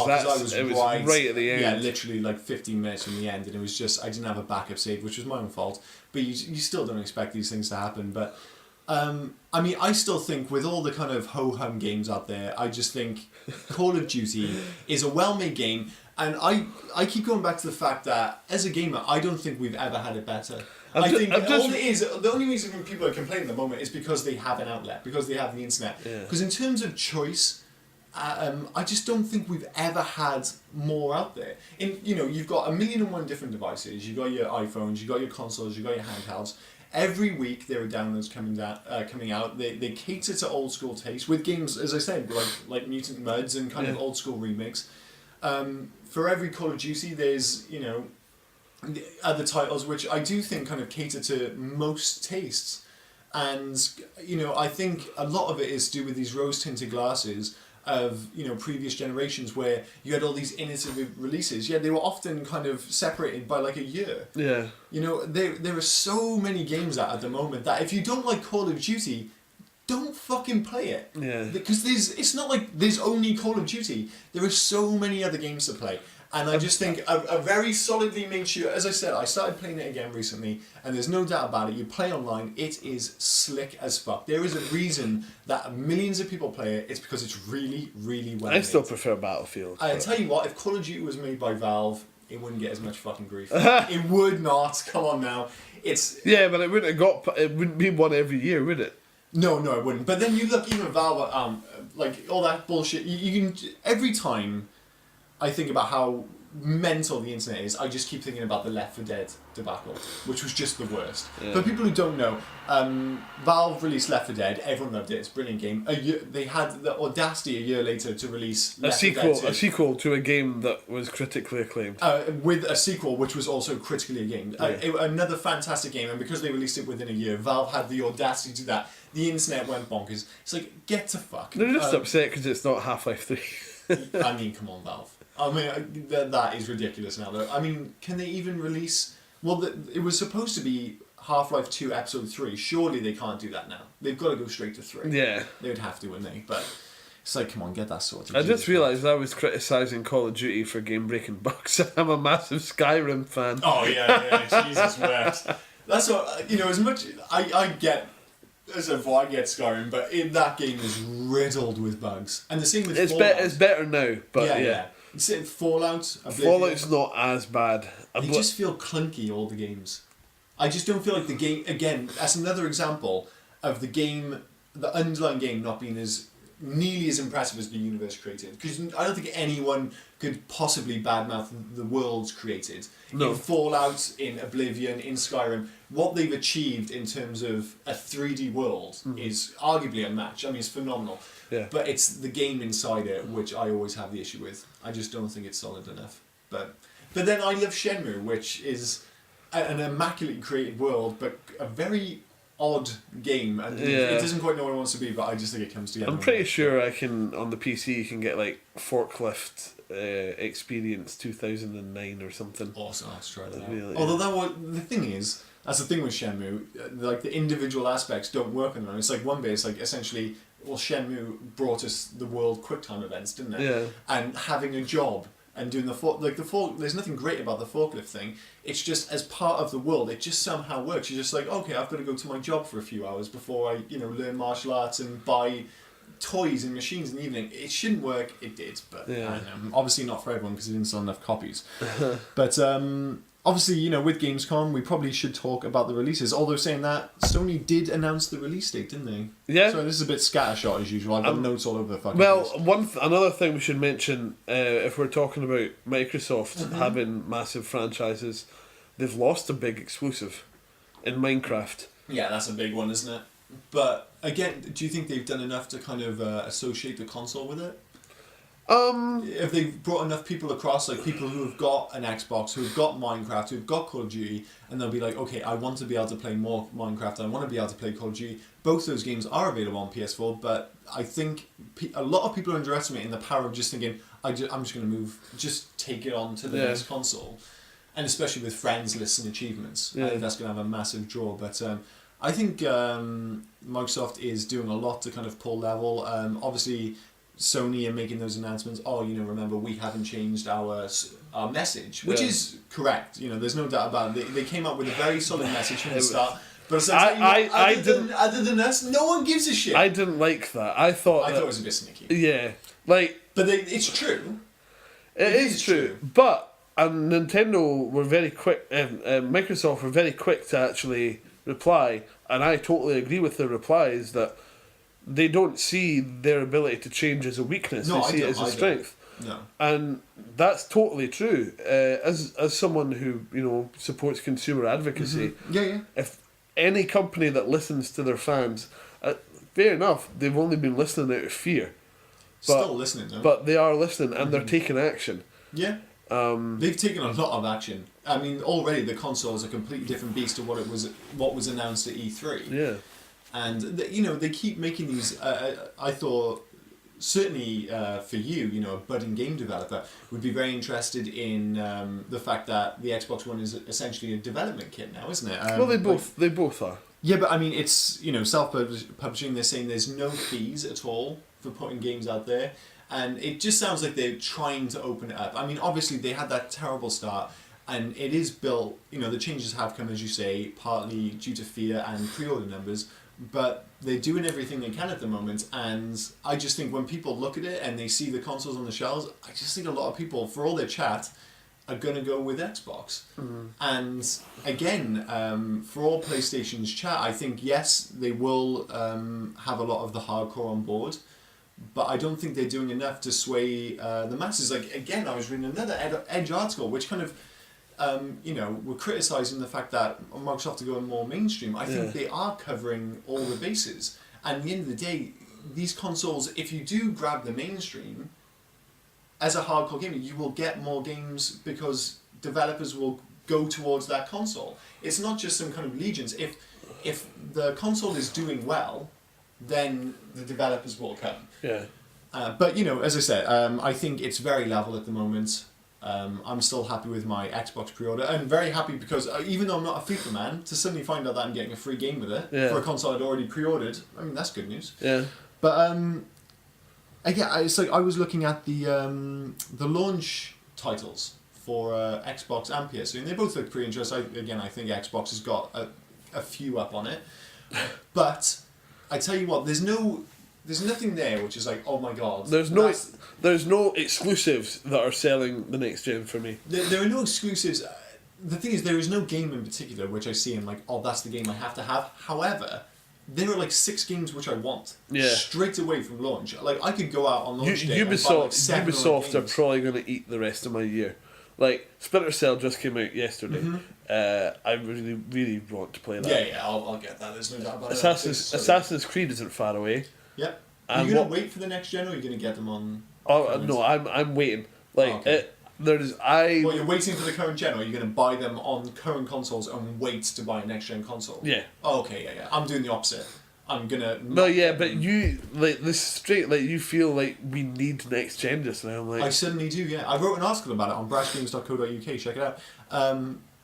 it was right at the end. Yeah, literally like 15 minutes from the end, and it was just I didn't have a backup save, which was my own fault. But you still don't expect these things to happen. But I mean, I still think with all the kind of ho-hum games out there, I just think Call of Duty is a well-made game, and I keep going back to the fact that as a gamer, I don't think we've ever had it better. The only reason people are complaining at the moment is because they have an outlet, because they have the internet. Because in terms of choice, I just don't think we've ever had more out there. You've got 1,000,001 different devices. You've got your iPhones, you've got your consoles, you've got your handhelds. Every week there are downloads coming out. They cater to old school taste with games, as I said, like Mutant Mudds and kind of old school remakes. For every Call of Duty, there's other titles which I do think kind of cater to most tastes, and I think a lot of it is to do with these rose tinted glasses of previous generations where you had all these innovative releases. Yeah, they were often kind of separated by like a year. Yeah. There are so many games out at the moment that if you don't like Call of Duty, don't fucking play it. Yeah. Because it's not like there's only Call of Duty. There are so many other games to play. And I just think a very solidly made shooter, as I said, I started playing it again recently, and there's no doubt about it, you play online, it is slick as fuck. There is a reason that millions of people play it, it's because it's really, really well made. I still prefer Battlefield. I tell you what, if Call of Duty was made by Valve, it wouldn't get as much fucking grief. It would not, come on now. Yeah, but it wouldn't be one every year, would it? No, it wouldn't. But then you look, even Valve, like all that bullshit, you can, every time I think about how mental the internet is, I just keep thinking about the Left 4 Dead debacle, which was just the worst. Yeah. For people who don't know, Valve released Left 4 Dead, everyone loved it, it's a brilliant game. They had the audacity a year later to release a sequel to a game that was critically acclaimed. With a sequel which was also critically acclaimed. Another fantastic game, and because they released it within a year, Valve had the audacity to do that. The internet went bonkers. It's like, get to fuck. They're just upset because it's not Half-Life 3. I mean, come on, Valve. I mean, that is ridiculous now, though. I mean, can they even release... Well, it was supposed to be Half-Life 2 Episode 3. Surely they can't do that now. They've got to go straight to 3. Yeah. They would have to, wouldn't they? But it's like, come on, get that sorted. I just realised I was criticising Call of Duty for game-breaking bugs. I'm a massive Skyrim fan. Oh, yeah, Jesus wept. That's what... as much... I get... As a I get Skyrim, but that game is riddled with bugs. And the same with Fallout. It's better now, but yeah. Fallout. Fallout's not as bad. They just feel clunky, all the games. I just don't feel like the game... Again, that's another example of the underlying game not being nearly as impressive as the universe created. Because I don't think anyone could possibly badmouth the worlds created. No. In Fallout, in Oblivion, in Skyrim, what they've achieved in terms of a 3D world is arguably unmatched. I mean, it's phenomenal. Yeah. But it's the game inside it which I always have the issue with. I just don't think it's solid enough. But then I love Shenmue, which is an immaculately created world, but a very odd game, and it doesn't quite know what it wants to be, but I just think it comes together. I'm pretty sure I can, on the PC, you can get like Forklift Experience 2009 or something. Awesome, I'll try that out. Although the thing is, that's the thing with Shenmue, like the individual aspects don't work on them. It's like one bit, it's like essentially, well, Shenmue brought us the World QuickTime events, didn't it? Yeah. And having a job and doing there's nothing great about the forklift thing. It's just as part of the world, it just somehow works. You're just like, okay, I've got to go to my job for a few hours before I, learn martial arts and buy toys and machines in the evening. It shouldn't work. It did, but I don't know. Obviously not for everyone because it didn't sell enough copies. But obviously, with Gamescom, we probably should talk about the releases. Although saying that, Sony did announce the release date, didn't they? Yeah. So this is a bit scattershot as usual. I've got notes all over the fucking place. Another thing we should mention, if we're talking about Microsoft having massive franchises, they've lost a big exclusive in Minecraft. Yeah, that's a big one, isn't it? But again, do you think they've done enough to kind of associate the console with it? If they've brought enough people across, like people who have got an Xbox, who have got Minecraft, who have got Call of Duty, and they'll be like, okay, I want to be able to play more Minecraft, I want to be able to play Call of Duty. Both those games are available on PS4, but I think a lot of people are underestimating the power of just thinking, I'm just going to just take it on to the next console. And especially with friends lists and achievements. I think that's going to have a massive draw. But I think Microsoft is doing a lot to kind of pull level. Obviously, Sony are making those announcements. Remember, we haven't changed our message, which is correct. There's no doubt about it. They came up with a very solid message from the start. But other than us, no one gives a shit. I didn't like that. I thought it was a bit sneaky. Yeah, but it's true. It is true. But Nintendo were very quick. Microsoft were very quick to actually reply, and I totally agree with their replies that they don't see their ability to change as a weakness. They see it as a strength. No. And that's totally true. As someone who supports consumer advocacy, if any company that listens to their fans, fair enough, they've only been listening out of fear. Still listening, though. But they are listening, and they're taking action. Yeah. They've taken a lot of action. I mean, already the console is a completely different beast to what was announced at E3. Yeah. And they keep making these. I thought certainly for you, a budding game developer would be very interested in the fact that the Xbox One is essentially a development kit now, isn't it? Well, they both are. Yeah, but I mean, it's self-publishing. They're saying there's no fees at all for putting games out there. And it just sounds like they're trying to open it up. I mean, obviously, they had that terrible start, and it is built, the changes have come, as you say, partly due to fear and pre-order numbers, but they're doing everything they can at the moment, and I just think when people look at it and they see the consoles on the shelves, I just think a lot of people, for all their chat, are going to go with Xbox. And again, for all PlayStation's chat, I think, yes, they will have a lot of the hardcore on board, but I don't think they're doing enough to sway the masses. Like, again, I was reading another Edge article, which kind of, we're criticising the fact that Microsoft are going more mainstream. I think they are covering all the bases. And at the end of the day, these consoles, if you do grab the mainstream, as a hardcore gamer, you will get more games because developers will go towards that console. It's not just some kind of legions. If the console is doing well, then the developers will come. Yeah. But as I said, I think it's very level at the moment. I'm still happy with my Xbox pre-order, and very happy because even though I'm not a FIFA man, to suddenly find out that I'm getting a free game with it for a console I'd already pre-ordered, I mean, that's good news. Yeah. But it's like I was looking at the launch titles for Xbox and PS3, and they both look pretty interesting. I think Xbox has got a few up on it, but I tell you what, there's nothing there which is like, oh my god. There's no exclusives that are selling the next gen for me. There are no exclusives. The thing is, there is no game in particular which I see and like, oh, that's the game I have to have. However, there are like 6 games which I want straight away from launch. Like, I could go out on launch day and buy like 7 Ubisoft are probably going to eat the rest of my year. Like, Splinter Cell just came out yesterday. I really, really want to play that. Yeah, I'll get that. There's no doubt about it. Assassin's Creed isn't far away. Yep. Are you going to wait for the next gen, or are you going to get them on... Oh, no, I'm waiting. Like, Well, you're waiting for the current gen, or you're going to buy them on current consoles and wait to buy a next gen console? Yeah. Oh, okay, yeah. I'm doing the opposite. I'm gonna. No, yeah, but you you feel like we need next gen just now. Like, I certainly do. Yeah, I wrote an article about it on brashgames.co.uk. Check it out.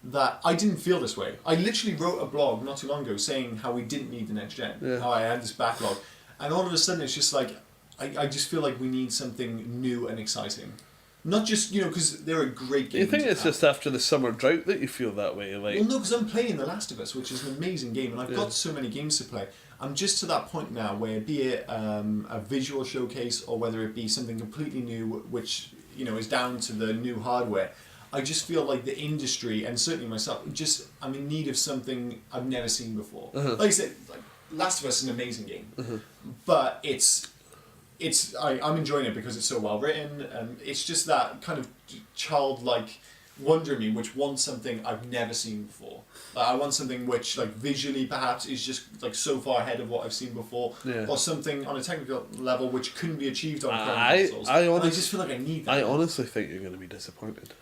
That I didn't feel this way. I literally wrote a blog not too long ago saying how we didn't need the next gen. Yeah. How I had this backlog, and all of a sudden it's just like I just feel like we need something new and exciting. Not just, because they're a great game. Do you think it's just after the summer drought that you feel that way? Like, well, no, because I'm playing The Last of Us, which is an amazing game, and I've got so many games to play. I'm just to that point now where, be it a visual showcase or whether it be something completely new, which is down to the new hardware, I just feel like the industry, and certainly myself, I'm in need of something I've never seen before. Like I said, Last of Us is an amazing game, but I'm enjoying it because it's so well written, and it's just that kind of childlike wonder in me which wants something I've never seen before. I want something which, visually perhaps is just so far ahead of what I've seen before, or something on a technical level which couldn't be achieved on current consoles. I just feel like I need that. I honestly think you're going to be disappointed,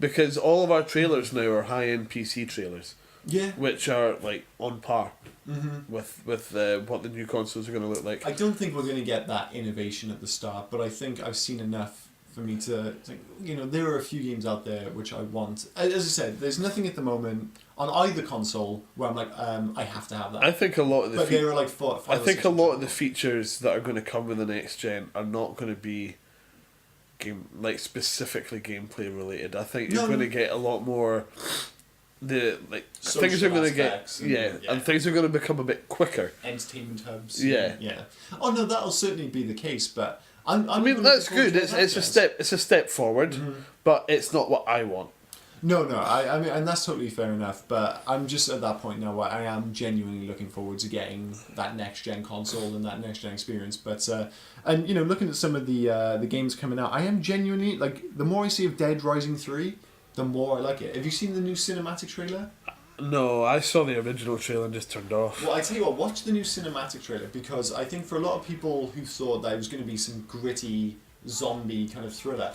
because all of our trailers now are high-end PC trailers. Yeah. Which are on par with what the new consoles are going to look like. I don't think we're going to get that innovation at the start, but I think I've seen enough for me to think, there are a few games out there which I want. As I said, there's nothing at the moment on either console where I'm like, I have to have that. I think a lot of the there are five I think a lot of the features that are going to come with the next gen are not going to be specifically gameplay related. I think you're going to get a lot more. Things are going to get and things are going to become a bit quicker. Entertainment hubs. Yeah. Oh no, that'll certainly be the case, but I mean that's good. It's a step forward, but it's not what I want. No, I mean, and that's totally fair enough. But I'm just at that point now where I am genuinely looking forward to getting that next gen console and that next gen experience. But and looking at some of the games coming out, I am genuinely the more I see of Dead Rising 3. The more I like it. Have you seen the new cinematic trailer? No, I saw the original trailer and just turned off. Well, I tell you what, watch the new cinematic trailer, because I think for a lot of people who thought that it was going to be some gritty zombie kind of thriller,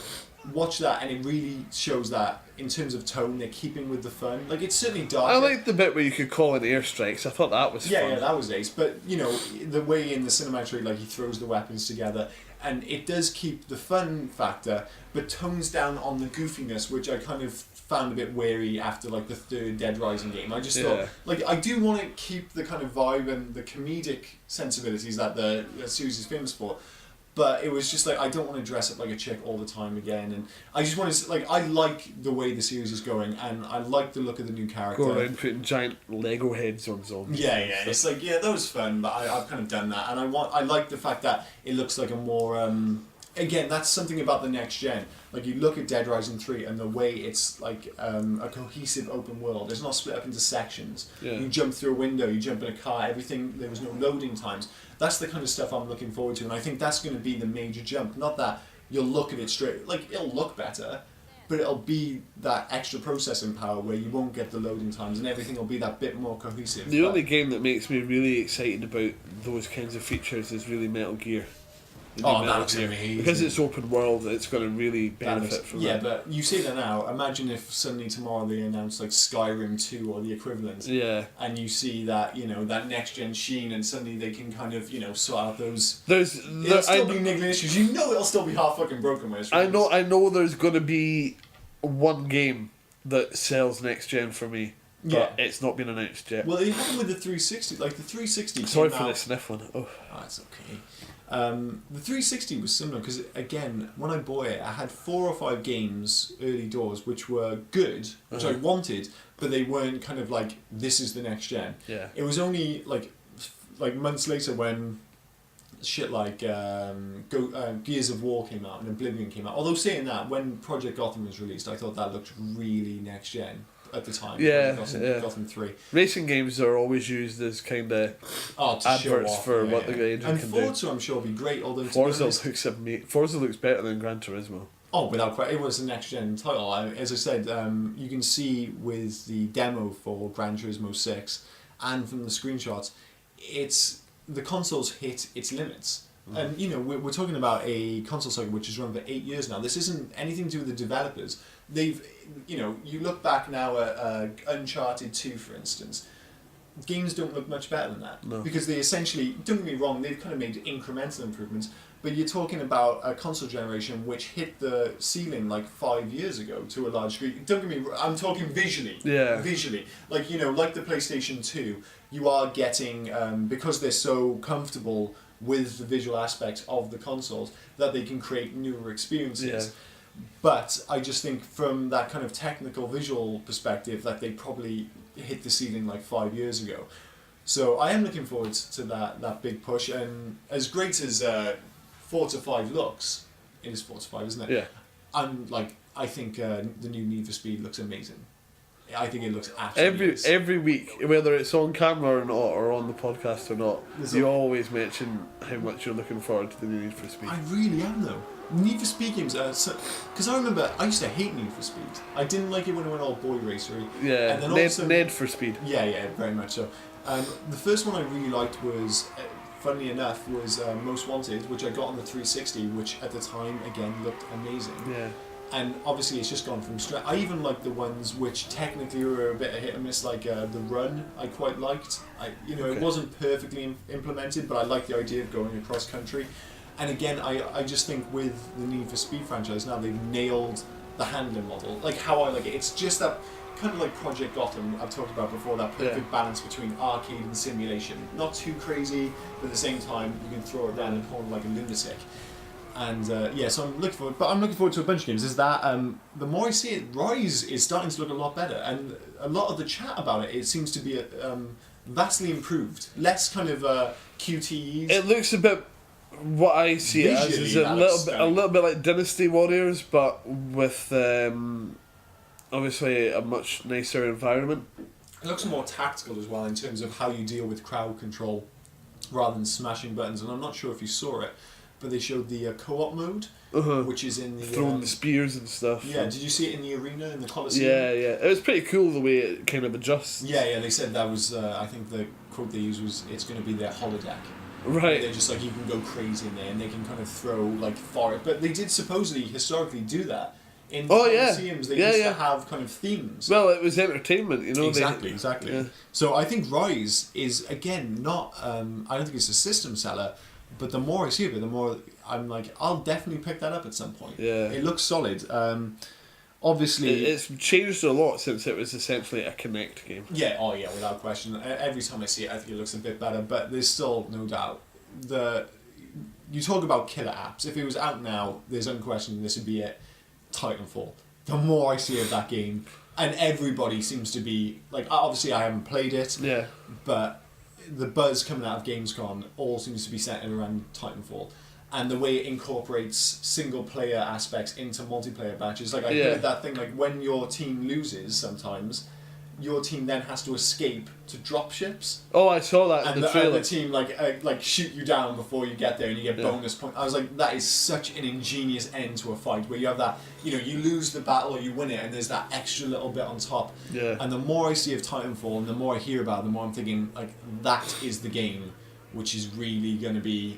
watch that and it really shows that in terms of tone they're keeping with the fun. It's certainly dark. I like the bit where you could call in airstrikes. I thought that was fun. Yeah, that was ace. But the way in the cinematic trailer he throws the weapons together, and it does keep the fun factor but tones down on the goofiness, which I kind of found a bit wary after the third Dead Rising game. I just thought I do want to keep the kind of vibe and the comedic sensibilities that the series is famous for, but it was just I don't want to dress up like a chick all the time again, and I just want to I like the way the series is going, and I like the look of the new character. Go around putting giant Lego heads on zombies. Yeah, it's that was fun, but I've kind of done that, and I like the fact that it looks like a more again, that's something about the next gen. You look at Dead Rising 3 and the way it's a cohesive open world. It's not split up into sections. Yeah. You jump through a window, you jump in a car, everything, there was no loading times. That's the kind of stuff I'm looking forward to, and I think that's going to be the major jump. Not that you'll look at it straight, it'll look better, but it'll be that extra processing power where you won't get the loading times and everything will be that bit more cohesive. The only game that makes me really excited about those kinds of features is really Metal Gear. That looks amazing. Because it's open world, it's going to really benefit from that. Yeah, but you say that now. Imagine if suddenly tomorrow they announce Skyrim 2 or the equivalent. Yeah. And you see that that next gen sheen, and suddenly they can kind of sort out those. It'll still be niggling issues. It'll still be half fucking broken when it's released. I know. There's going to be one game that sells next gen for me. But it's not been announced yet. Well, it happened with the 360. The 360. Sorry for the sniff one. Oh, it's okay. The 360 was similar because, again, when I bought it, I had 4 or 5 games early doors which were good, which I wanted, but they weren't kind of this is the next gen. Yeah. It was only months later when shit Gears of War came out and Oblivion came out. Although saying that, when Project Gotham was released, I thought that looked really next gen at the time. Gotham 3. Racing games are always used as kind of adverts for what the engine can do. And Forza, I'm sure, will be great. Although Forza looks better than Gran Turismo. Oh, without question, it was the next gen title. As I said, you can see with the demo for Gran Turismo 6 and from the screenshots, the console's hit its limits. And, you know, we're talking about a console cycle which has run for 8 years now. This isn't anything to do with the developers. They've, you know, you look back now at Uncharted 2, for instance. Games don't look much better than that. No. Because they essentially, don't get me wrong, they've kind of made incremental improvements, but you're talking about a console generation which hit the ceiling like 5 years ago to a large degree. Don't get me wrong, I'm talking visually. Yeah. Visually. Like, you know, like the PlayStation 2, you are getting, because they're so comfortable with the visual aspects of the consoles, that they can create newer experiences. Yeah. But I just think from that kind of technical visual perspective that they probably hit the ceiling like 5 years ago. So I am looking forward to that big push, and as great as Forza 5 looks, it is Forza 5, isn't it? Yeah. I think the new Need for Speed looks amazing. I think it looks absolutely every week, whether it's on camera or not, or on the podcast or not, you always mention how much you're looking forward to the new Need for Speed. I really am though. Need for Speed games are because I remember I used to hate Need for Speed. I didn't like it when it went all boy racery. Yeah, and then Ned for Speed. Yeah, very much so. The first one I really liked was, funnily enough, was Most Wanted, which I got on the 360, which at the time again looked amazing. Yeah. And obviously it's just gone from strength. I even liked the ones which technically were a bit of hit and miss, like The Run. I quite liked. It wasn't perfectly implemented, but I liked the idea of going across country. And again, I just think with the Need for Speed franchise now, they've nailed the handling model. Like how I like it. It's just that kind of like Project Gotham I've talked about before, that perfect balance between arcade and simulation. Not too crazy, but at the same time you can throw it down the corner like a lunatic. And so I'm looking forward to a bunch of games. Is that the more I see it, Rise is starting to look a lot better, and a lot of the chat about it seems to be vastly improved. Less kind of QTEs. It looks a bit. What I see it as is a little bit like Dynasty Warriors, but with obviously a much nicer environment. It looks more tactical as well in terms of how you deal with crowd control rather than smashing buttons. And I'm not sure if you saw it, but they showed the co-op mode, which is in the throwing the spears and stuff. Yeah, did you see it in the arena in the Coliseum? Yeah, it was pretty cool the way it kind of adjusts. Yeah, they said that was. I think the quote they used was, "It's going to be their holodeck." Right. They're just like, you can go crazy in there, and they can kind of throw like fire. But they did supposedly historically do that in Coliseums. They used to have kind of themes. Well, it was entertainment, you know. Exactly. Yeah. So I think Rise is again not. I don't think it's a system seller. But the more I see of it, the more I'm like, I'll definitely pick that up at some point. Yeah. It looks solid. Obviously... It's changed a lot since it was essentially a Kinect game. Yeah, without question. Every time I see it, I think it looks a bit better, but there's still no doubt. You talk about killer apps. If it was out now, there's unquestioned this would be it. Titanfall. The more I see of that game, and everybody seems to be... Like, obviously I haven't played it, but... The buzz coming out of Gamescom all seems to be centered around Titanfall, and the way it incorporates single player aspects into multiplayer matches. Like I heard that thing, like when your team loses, sometimes your team then has to escape to drop ships. Oh, I saw that in the trailer. And the team like shoot you down before you get there, and you get bonus points. I was like, that is such an ingenious end to a fight, where you have that, you lose the battle or you win it, and there's that extra little bit on top. Yeah. And the more I see of Titanfall, and the more I hear about it, the more I'm thinking, like, that is the game which is really going to be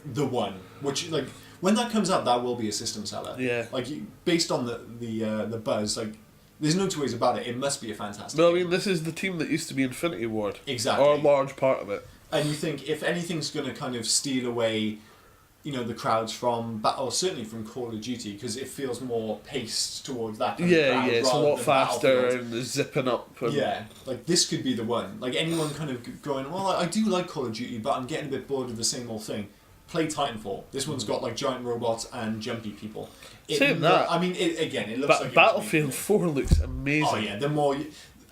the one. Which, like, when that comes out, that will be a system seller. Yeah. Like, based on the buzz, like, there's no two ways about it. It must be a fantastic No, I game. mean, this is the team that used to be Infinity Ward. Exactly. Or a large part of it. And you think, if anything's going to kind of steal away, the crowds from, or certainly from Call of Duty, because it feels more paced towards that kind of crowd. It's a lot faster and zipping up. And like this could be the one. Like anyone kind of going, well, I do like Call of Duty, but I'm getting a bit bored of the same old thing. Play Titanfall. This one's got like giant robots and jumpy people. I mean, it looks like Battlefield 4 looks amazing. Oh yeah,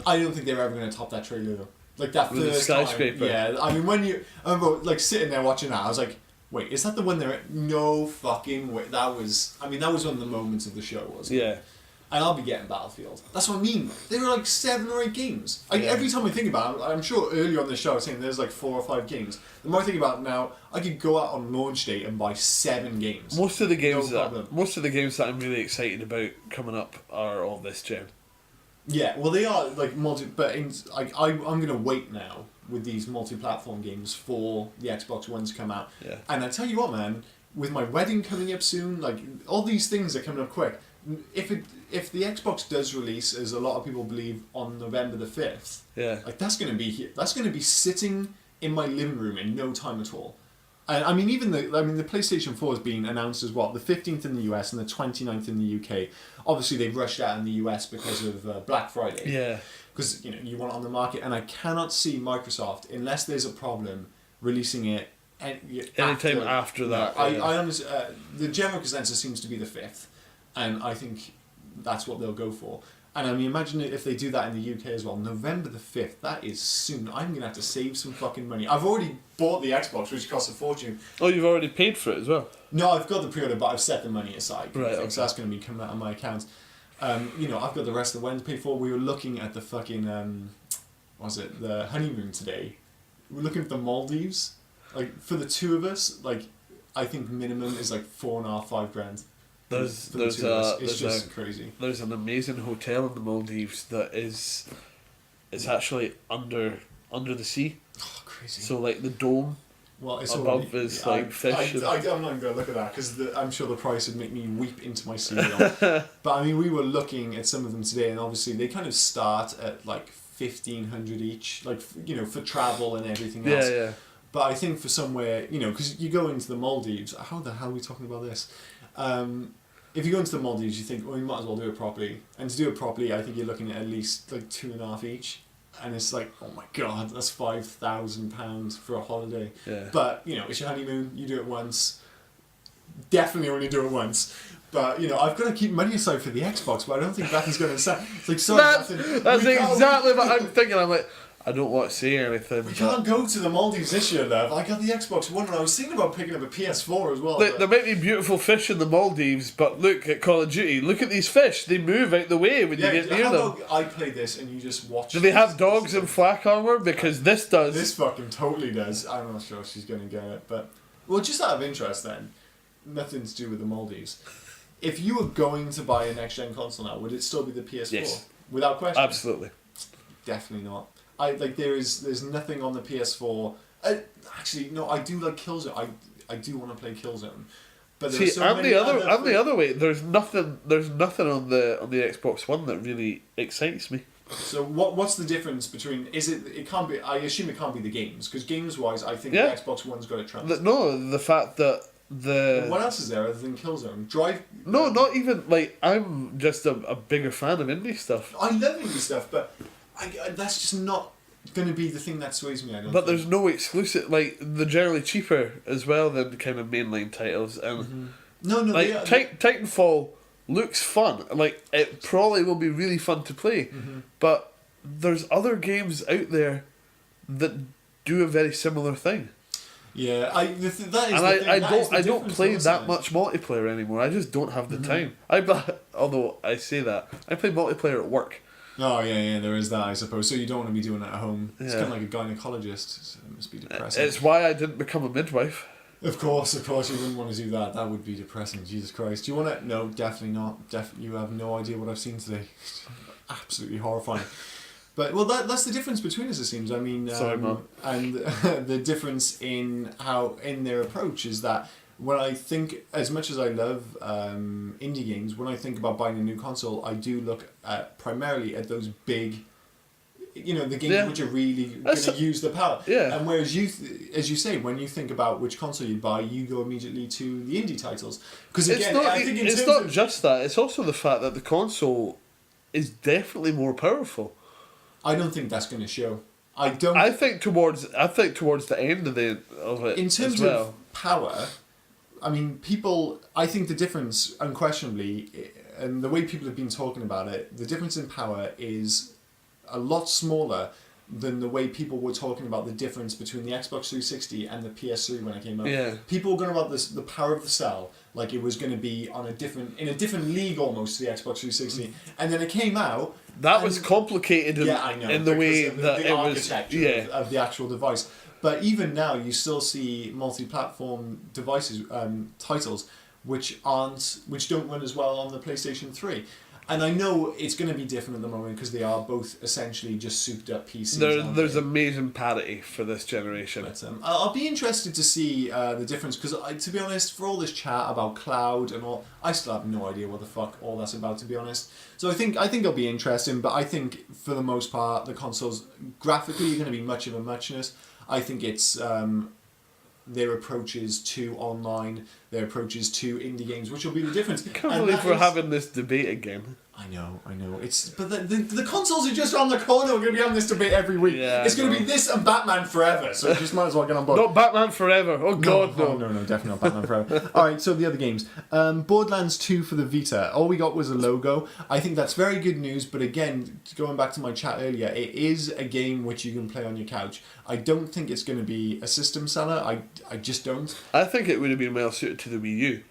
I don't think they're ever going to top that trailer though. Like that with first the skyscraper. Time, I mean, I remember like sitting there watching that, I was like, wait, is that the one there? No fucking way. That was one of the moments of the show, wasn't it? Yeah. And I'll be getting Battlefield. That's what I mean. There were like 7 or 8 games. Every time I think about it, I'm sure earlier on the show I was saying there's like 4 or 5 games. The more I think about it now, I could go out on launch day and buy 7 games. Most of the games that I'm really excited about coming up are all this gen. Yeah, well, they are like but I'm gonna wait now with these multi-platform games for the Xbox One to come out. Yeah. And I tell you what, man, with my wedding coming up soon, like all these things are coming up quick. If the Xbox does release, as a lot of people believe, on November the 5th, like that's gonna be sitting in my living room in no time at all. And I mean, the PlayStation 4 has been announced as what, the 15th in the US and the 29th in the UK. Obviously, they've rushed out in the US because of Black Friday. Yeah. Because you want it on the market, and I cannot see Microsoft, unless there's a problem, releasing it anytime after that. I honestly, the general consensus seems to be the 5th, and I think that's what they'll go for. And I mean, imagine if they do that in the UK as well. November the 5th, that is soon. I'm going to have to save some fucking money. I've already bought the Xbox, which costs a fortune. Oh, you've already paid for it as well? No, I've got the pre-order, but I've set the money aside. Right, okay. So that's going to be coming out of my account. I've got the rest of the Wednesday for. We were looking at the fucking, the honeymoon today. We were looking at the Maldives. Like, for the two of us, like, I think minimum is like 4.5, 5 grand. It's just crazy. There's an amazing hotel in the Maldives that it's actually under the sea. Oh, crazy! So like the dome, it's above is fish. I'm not even going to look at that because I'm sure the price would make me weep into my cereal. But I mean, we were looking at some of them today, and obviously they kind of start at like 1,500 each, like for travel and everything else. Yeah. But I think for somewhere, because you go into the Maldives. How the hell are we talking about this? If you go into the Maldives, you think, well, you might as well do it properly. And to do it properly, I think you're looking at least like 2.5 each. And it's like, oh my god, that's £5,000 for a holiday. Yeah. But, it's your honeymoon, you do it once. Definitely only do it once. But, I've got to keep money aside for the Xbox, but I don't think Batten's going to say. It's like, sorry, that's exactly what I'm thinking. I'm like, I don't want to say anything. We can't go to the Maldives this year, love. I got the Xbox One and I was thinking about picking up a PS4 as well. There might be beautiful fish in the Maldives, but look at Call of Duty. Look at these fish. They move out the way when you get near them. I play this and you just watch. Do they have dogs in flak armour? Because this does. This fucking totally does. I'm not sure she's going to get it. But, well, just out of interest then, nothing to do with the Maldives. If you were going to buy a next-gen console now, would it still be the PS4? Yes. Without question? Absolutely. Definitely not. There's nothing on the PS4. Actually, no, I do like Killzone. I do want to play Killzone. But see, the other way, there's nothing on the Xbox One that really excites me. So what's the difference between? It can't be. I assume it can't be the games, because games wise, I think the Xbox One's got a trump. The fact that what else is there other than Killzone? No, not even like I'm just a bigger fan of indie stuff. I love indie stuff, but that's just not going to be the thing that sways me. I don't. But there's no exclusive. Like they're generally cheaper as well than kind of mainline titles, and no, like Titanfall looks fun. Like it probably will be really fun to play, but there's other games out there that do a very similar thing. Yeah, I don't play that much multiplayer anymore. I just don't have the time. Although I say that, I play multiplayer at work. Oh yeah, there is that, I suppose. So you don't want to be doing it at home. It's kind of like a gynecologist. So it must be depressing. It's why I didn't become a midwife. Of course, you wouldn't want to do that. That would be depressing. Jesus Christ. Do you want to? No, definitely not. You have no idea what I've seen today. Absolutely horrifying. But that's the difference between us, it seems. I mean, sorry, Mum. And the difference in their approach is that when I think, as much as I love indie games, when I think about buying a new console, I do look primarily at those big, the games which are really going to use the power. Yeah. And whereas as you say, when you think about which console you buy, you go immediately to the indie titles. Because again, I think it's not just that. It's also the fact that the console is definitely more powerful. I don't think that's going to show. I think towards the end of it. In terms of power, I mean, I think the difference, unquestionably, and the way people have been talking about it, the difference in power is a lot smaller than the way people were talking about the difference between the Xbox 360 and the PS3 when it came out. Yeah. People were going about the power of the cell, like it was going to be in a different league almost to the Xbox 360, and then it came out. That was complicated in the way that it was. Yeah. Of the actual device. But even now, you still see multi-platform devices, titles, which don't run as well on the PlayStation 3. And I know it's going to be different at the moment because they are both essentially just souped up PCs. There's amazing parity for this generation. But, I'll be interested to see the difference because, to be honest, for all this chat about cloud and all, I still have no idea what the fuck all that's about, to be honest. So I think it'll be interesting, but I think for the most part, the consoles graphically are going to be much of a muchness. I think it's their approaches to online, their approaches to indie games, which will be the difference. I can't believe we're having this debate again. I know. But the consoles are just around the corner. We're going to be having this debate every week. Yeah, it's going to be this and Batman Forever, so just might as well get on board. Not Batman Forever. Oh, God, no. No, definitely not Batman Forever. Alright, so the other games. Borderlands 2 for the Vita. All we got was a logo. I think that's very good news, but again, going back to my chat earlier, it is a game which you can play on your couch. I don't think it's going to be a system seller. I just don't. I think it would have been well suited to the Wii U.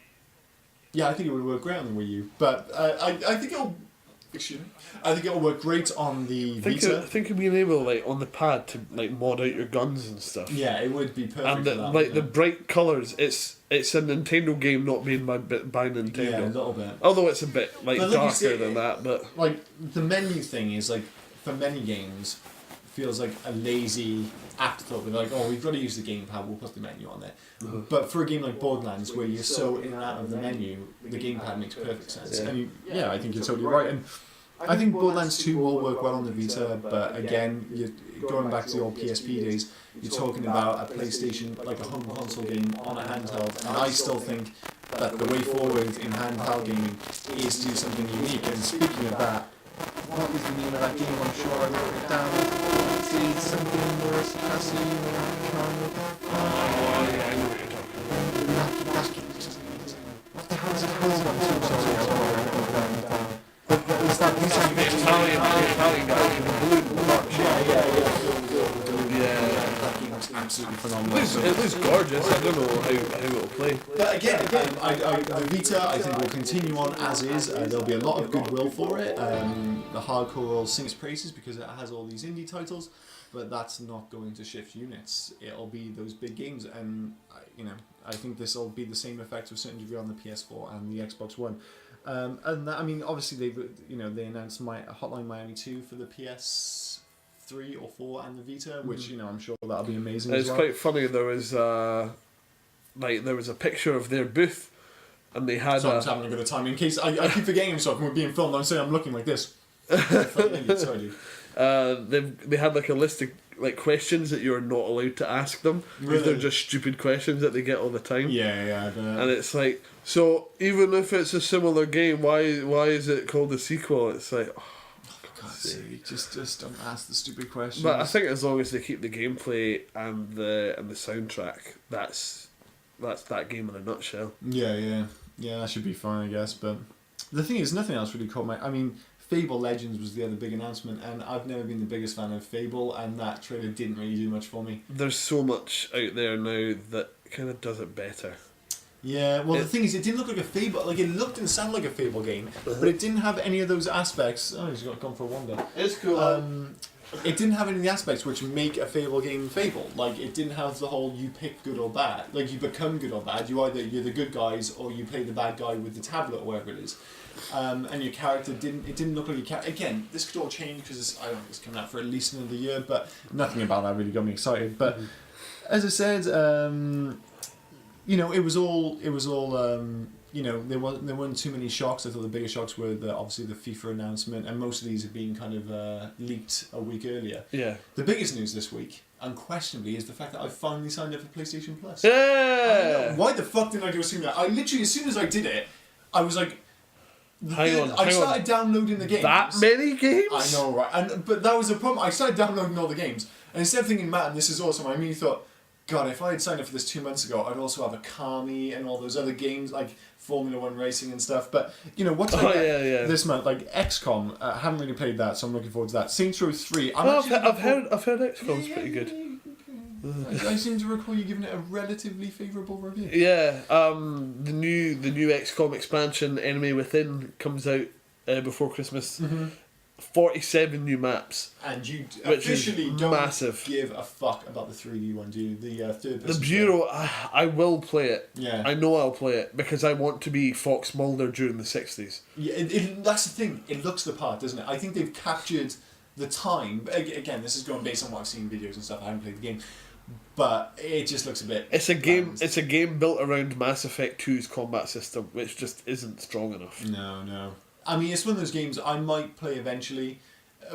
Yeah, I think it would work great on the Wii U, but I think it'll. Excuse me. I think it'll work great on the Vita. Think of being able, like, on the pad to mod out your guns and stuff. Yeah, it would be perfect. And the bright colours. It's a Nintendo game not made by Nintendo. Yeah, a little bit. Although it's a bit darker than that, but the menu thing is for many games feels like a lazy afterthought. We're we've got to use the gamepad, we'll put the menu on there. Mm-hmm. But for a game like Borderlands, where you're so in and out of the menu, the gamepad makes perfect sense. Yeah. And I think you're totally right. And I think Borderlands 2 will work well on the Vita, but again, you're going back to the old PSP days, you're talking about a PlayStation, like a home console game on a handheld, and I still think that the way forward in handheld gaming is to do something unique. And speaking of that, what is the name of that game? I'm sure I wrote it down. It's something worse, Cassie, I know what you're talking about. What the hell is it called? I'm so sorry. It's that the Italian guy in the blue march. Yeah. That game was absolutely phenomenal. It was gorgeous. I don't know how it'll play. But again, the Vita I think will continue on as is. There'll be a lot of goodwill for it. The hardcore will sing its praises because it has all these indie titles, but that's not going to shift units. It'll be those big games, and I think this will be the same effect to a certain degree on the PS4 and the Xbox One. And that, obviously they announced Hotline Miami 2 for the PS3 or 4 and the Vita, which I'm sure that'll be amazing. It's quite funny. There was a picture of their booth, and they had. So I'm having a good time in case I keep forgetting myself when we're being filmed. I'm saying I'm looking like this. Sorry, dude. They had a list of questions that you're not allowed to ask them because they're just stupid questions that they get all the time. Yeah. And it's so even if it's a similar game, why is it called a sequel? It's oh, for God's sake, just don't ask the stupid questions. But I think as long as they keep the gameplay and the soundtrack, that's that game in a nutshell. Yeah, that should be fine, I guess. But the thing is, nothing else really caught my. Fable Legends was the other big announcement, and I've never been the biggest fan of Fable, and that trailer didn't really do much for me. There's so much out there now that kind of does it better. Yeah, well, the thing is, it didn't look like a Fable. It looked and sounded like a Fable game, but it didn't have any of those aspects. Oh, he's gone for a wander. It's cool. It didn't have any of the aspects which make a Fable game Fable. It didn't have the whole you pick good or bad. You become good or bad. You're the good guys, or you play the bad guy with the tablet or whatever it is. And your character didn't look like your character. Again, this could all change because I don't think it's coming out for at least another year, but nothing about that really got me excited. But as I said, it was all there weren't too many shocks. I thought the biggest shocks were obviously the FIFA announcement, and most of these have been kind of leaked a week earlier. Yeah. The biggest news this week, unquestionably, is the fact that I finally signed up for PlayStation Plus. Yeah. Why the fuck didn't I do that? I literally, as soon as I did it, I was like. I started downloading the games. That many games? I know, right? But that was the problem. I started downloading all the games, and instead of thinking, "Man, this is awesome," I immediately thought, "God, if I had signed up for this 2 months ago, I'd also have Akami and all those other games like Formula 1 racing and stuff." But what did I get this month? XCOM. I haven't really played that, so I'm looking forward to that. Saints Row 3. I've heard XCOM's pretty good. I seem to recall you giving it a relatively favourable review. Yeah, the new XCOM expansion, Enemy Within, comes out before Christmas. Mm-hmm. 47 new maps. And you officially don't massive. give a fuck about the 3D one, do you? The third person. The Bureau, I will play it. Yeah. I know I'll play it because I want to be Fox Mulder during the 60s. Yeah, that's the thing. It looks the part, doesn't it? I think they've captured the time. Again, this is going based on what I've seen in videos and stuff. I haven't played the game. But it just looks a bit... It's a game. It's a game built around Mass Effect 2's combat system, which just isn't strong enough. No. I mean, it's one of those games I might play eventually.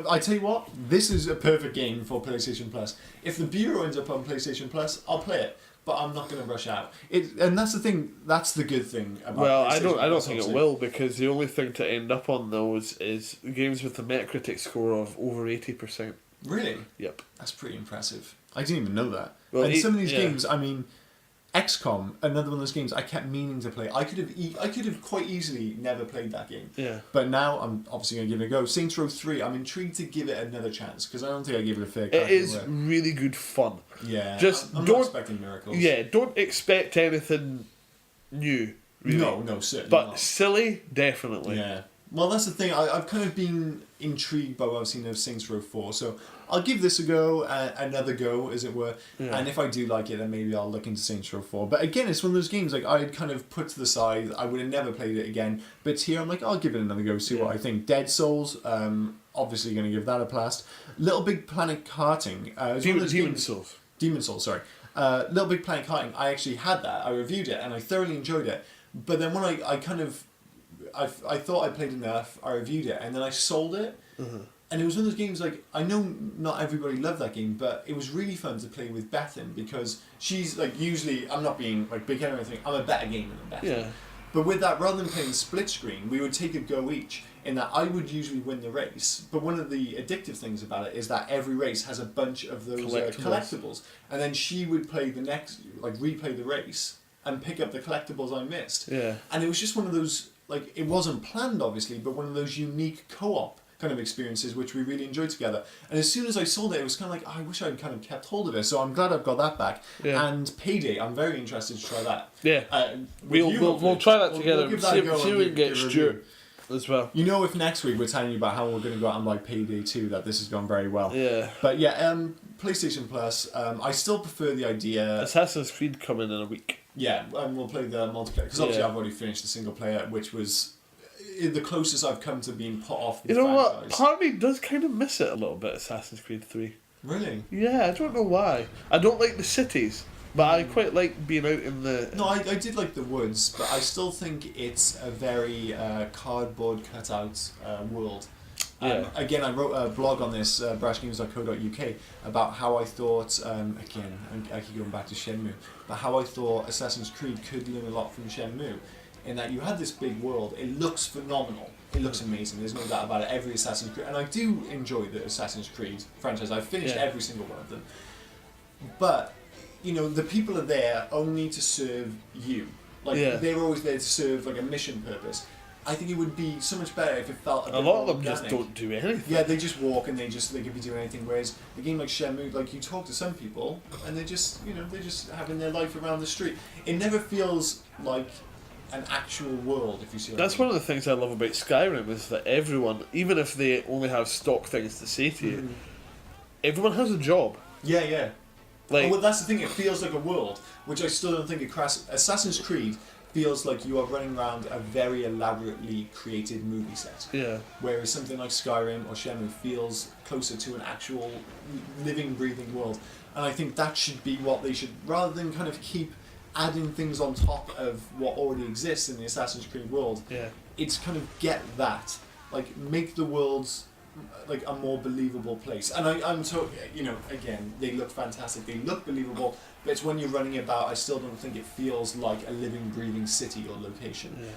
I tell you what, this is a perfect game for PlayStation Plus. If the Bureau ends up on PlayStation Plus, I'll play it, but I'm not going to rush out. And that's the thing. That's the good thing about. Well, I don't think it will, because the only thing to end up on those is games with a Metacritic score of over 80%. Really? Yep. That's pretty impressive. I didn't even know that. Well, and some of these games, I mean, XCOM, another one of those games I kept meaning to play. I could have quite easily never played that game. Yeah. But now I'm obviously going to give it a go. Saints Row 3, I'm intrigued to give it another chance because I don't think I gave it a fair crack. It is really good fun. Yeah. I'm not expecting miracles. Yeah, don't expect anything new. Really. No, certainly but not. Silly, definitely. Yeah. Well, that's the thing. I've kind of been intrigued by what I've seen of Saints Row 4, so I'll give this a go, another go, as it were. Yeah. And if I do like it, then maybe I'll look into Saints Row 4. But again, it's one of those games like I'd kind of put to the side. I would have never played it again. But here I'm like, I'll give it another go, see what I think. Dead Souls, obviously going to give that a blast. Little Big Planet karting. Demon Souls. Demon Souls, sorry. Little Big Planet karting, I actually had that. I reviewed it and I thoroughly enjoyed it. But then when I thought I played enough, I reviewed it, and then I sold it. Mm-hmm. And it was one of those games, like, I know not everybody loved that game, but it was really fun to play with Bethan, because she's, like, usually, I'm not being, like, big head or anything, I'm a better gamer than Bethan. Yeah. But with that, rather than playing split screen, we would take a go each, in that I would usually win the race. But one of the addictive things about it is that every race has a bunch of those collectibles. And then she would play the next, like, replay the race, and pick up the collectibles I missed. Yeah. And it was just one of those, like, it wasn't planned, obviously, but one of those unique co-op kind of experiences which we really enjoyed together. And as soon as I sold it, it was kind of like, oh, I wish I'd kind of kept hold of it. So I'm glad I've got that back. Yeah. And Payday, I'm very interested to try that. Yeah. We'll try that together. We'll see if we can get Stuart as well. You know, if next week we're telling you about how we're going to go out and buy Payday 2, that this has gone very well. Yeah. But yeah, PlayStation Plus, I still prefer the idea... Assassin's Creed coming in a week. Yeah, and we'll play the multiplayer. Because obviously I've already finished the single player, which was the closest I've come to being put off the franchise. You know what? franchise. Part of me does kind of miss it a little bit, Assassin's Creed 3. Really? Yeah, I don't know why. I don't like the cities, but I quite like being out in the... No, I did like the woods, but I still think it's a very cardboard cutout world. Again, I wrote a blog on this, brashgames.co.uk, about how I thought, again, I keep going back to Shenmue, but how I thought Assassin's Creed could learn a lot from Shenmue, in that you had this big world, it looks phenomenal, it looks amazing, there's no doubt about it, every Assassin's Creed, and I do enjoy the Assassin's Creed franchise, I've finished every single one of them, but, you know, the people are there only to serve you, they're always there to serve, like, a mission purpose. I think it would be so much better if it felt a bit lot of them organic. just don't do anything. Yeah, they just walk and they could be doing anything. Whereas a game like Shenmue, like you talk to some people and they're just having their life around the street. It never feels like an actual world, if you see what That's I mean. one of the things I love about Skyrim is that everyone, even if they only have stock things to say to you, everyone has a job. Yeah. Well, that's the thing. It feels like a world, which I still don't think Assassin's Creed feels like you are running around a very elaborately created movie set. Yeah. Whereas something like Skyrim or Shenmue feels closer to an actual living, breathing world. And I think that should be what they should, rather than kind of keep adding things on top of what already exists in the Assassin's Creed world. Yeah. It's kind of get that. Like, make the worlds like a more believable place. And I'm talking, you know, again, they look fantastic, they look believable, but it's when you're running about, I still don't think it feels like a living, breathing city or location. Yeah.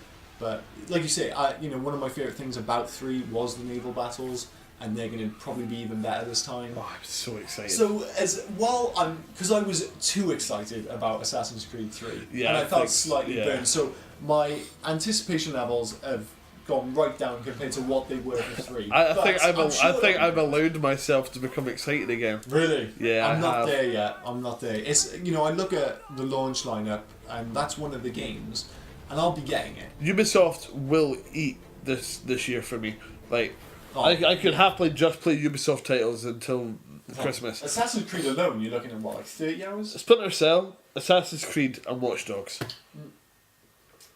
But like you say, one of my favourite things about 3 was the naval battles, and they're going to probably be even better this time. Oh, I'm so excited. So, because I was too excited about Assassin's Creed 3, and I felt slightly burned, so my anticipation levels have gone right down compared to what they were for 3. I think I've allowed myself to become excited again. Really? Yeah, I'm not there yet. I'm not there. It's, I look at the launch lineup, and that's one of the games, and I'll be getting it. Ubisoft will eat this year for me. Like, I could happily just play Ubisoft titles until Christmas. Assassin's Creed alone, you're looking at what, like 30 hours? Splinter Cell, Assassin's Creed, and Watch Dogs.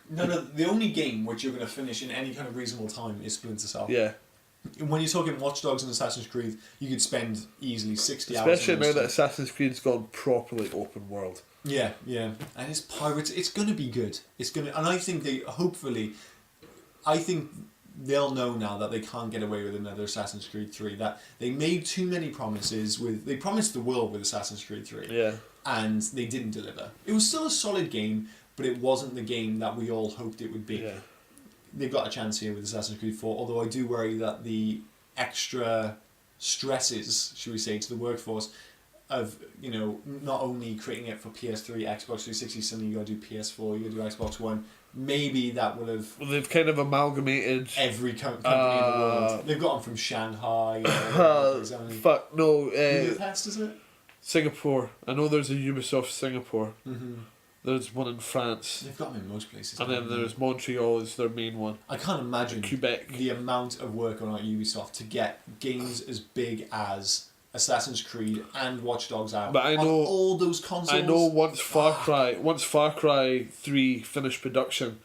No, the only game which you're going to finish in any kind of reasonable time is Splinter Cell. Yeah. When you're talking Watch Dogs and Assassin's Creed, you could spend easily 60 hours. Especially now that Assassin's Creed's gone properly open world. Yeah, and it's pirates. It's going to be good. And I think they'll know now that they can't get away with another Assassin's Creed 3. That they made too many promises they promised the world with Assassin's Creed 3. Yeah. And they didn't deliver. It was still a solid game, but it wasn't the game that we all hoped it would be. Yeah. They've got a chance here with Assassin's Creed 4, although I do worry that the extra stresses, should we say, to the workforce of, not only creating it for PS3, Xbox 360, suddenly you got to do PS4, you got to do Xbox One, maybe that would have... Well, they've kind of amalgamated... Every company in the world. They've got them from Shanghai. Fuck, no. Budapest, is it? Singapore. I know there's a Ubisoft Singapore. Mm-hmm. There's one in France. They've got them in most places. And then there's Montreal is their main one. I can't imagine Quebec. The amount of work on Ubisoft to get games as big as Assassin's Creed and Watch Dogs out. But I know on all those consoles. I know once Far Cry 3 finished production,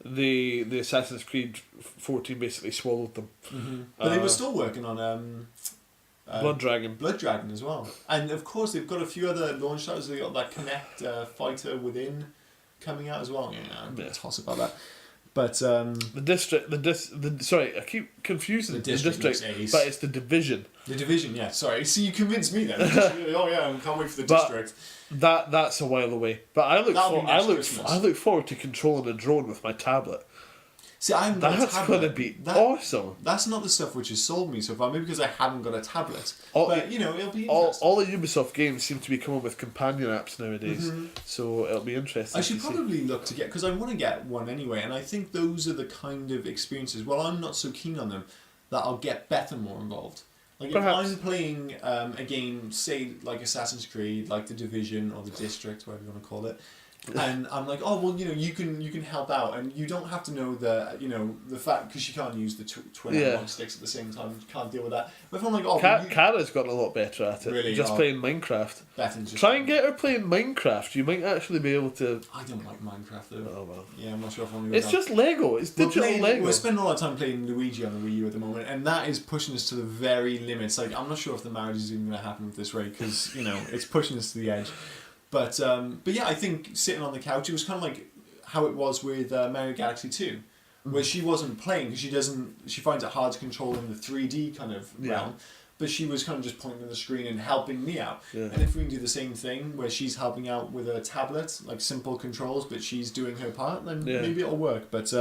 the Assassin's Creed 14 basically swallowed them. Mm-hmm. But they were still working on Blood Dragon as well, and of course they've got a few other launch titles. They got that Connect Fighter Within coming out as well. Yeah, I'm a bit toss about that. But sorry, I keep confusing the district, but it's the Division. The Division, yeah. Sorry, see, you convinced me then. Oh yeah, I can't wait for the district. That's a while away. But I look forward to controlling a drone with my tablet. See, I haven't got a tablet. That's going to be awesome. That's not the stuff which has sold me so far. Maybe because I haven't got a tablet. But, it'll be interesting. All the Ubisoft games seem to be coming with companion apps nowadays. Mm-hmm. So it'll be interesting. I should probably look to get... Because I want to get one anyway. And I think those are the kind of experiences... Well, I'm not so keen on them. That I'll get better more involved. Like, perhaps. If I'm playing a game, say, like Assassin's Creed, like The Division or The District, whatever you want to call it... And I'm like, oh well, you can help out, and you don't have to know the fact because you can't use the twin analog sticks at the same time. You can't deal with that. But if I'm like, oh, Kara's gotten a lot better at it. Really, playing Minecraft. Try and get her playing Minecraft. You might actually be able to. I don't like Minecraft though. Oh well. Yeah, I'm not sure if I'm. It's just Lego. It's digital Lego. We're spending a lot of time playing Luigi on the Wii U at the moment, and that is pushing us to the very limits. Like, I'm not sure if the marriage is even going to happen at this rate because it's pushing us to the edge. But yeah, I think sitting on the couch, it was kind of like how it was with Mario Galaxy 2, where she wasn't playing because she finds it hard to control in the 3D kind of realm, but she was kind of just pointing at the screen and helping me out. Yeah. And if we can do the same thing where she's helping out with a tablet, like simple controls, but she's doing her part, then maybe it'll work. But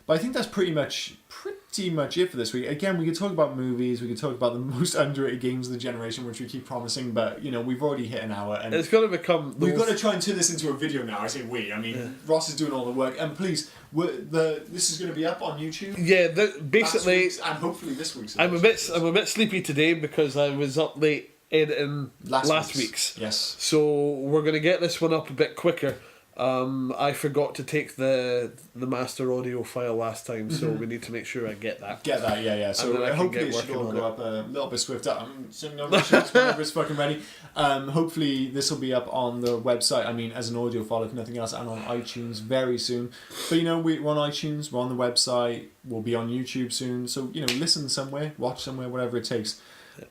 I think that's pretty much it for this week. Again, we could talk about movies, we could talk about the most underrated games of the generation, which we keep promising, but we've already hit an hour, and it's going to become. We've got to try and turn this into a video now. I say we. I mean, Ross is doing all the work, and please, this is going to be up on YouTube. Yeah, basically, and hopefully this week's. I'm a bit sleepy today because I was up late editing last week's. Yes. So we're going to get this one up a bit quicker. I forgot to take the master audio file last time, so we need to make sure I get that. Yeah. So hopefully it should all go up a little bit swifter. I'm saying no issues whenever it's fucking ready. Hopefully this will be up on the website. I mean, as an audio file, if nothing else, and on iTunes very soon. But we're on iTunes, we're on the website, we'll be on YouTube soon. So listen somewhere, watch somewhere, whatever it takes.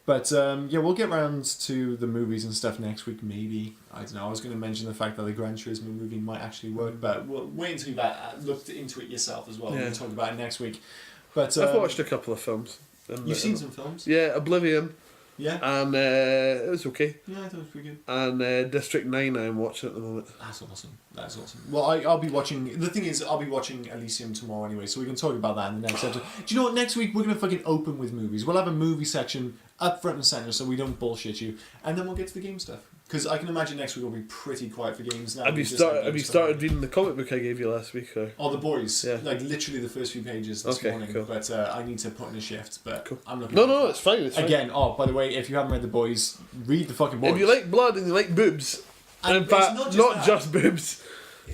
But we'll get round to the movies and stuff next week, maybe. I don't know, I was going to mention the fact that the Gran Turismo movie might actually work, but we'll wait until you've looked into it yourself as well. We'll talk about it next week. But I've watched a couple of films. You've seen some films? Yeah, Oblivion. Yeah. And it was okay. Yeah, I thought it was pretty good. And District 9 I'm watching at the moment. That's awesome. Well, I'll be watching... The thing is, I'll be watching Elysium tomorrow anyway, so we can talk about that in the next episode. Do you know what? Next week, we're going to fucking open with movies. We'll have a movie section up front and centre so we don't bullshit you. And then we'll get to the game stuff. Because I can imagine next week will be pretty quiet for games now. Have you started reading the comic book I gave you last week? Or? Oh, The Boys. Yeah. Like literally the first few pages this morning. Cool. But I need to put in a shift. But cool. I'm looking. No, it's fine. Again, by the way, if you haven't read The Boys, read the fucking Boys. If you like blood and you like boobs, and in fact, not just boobs,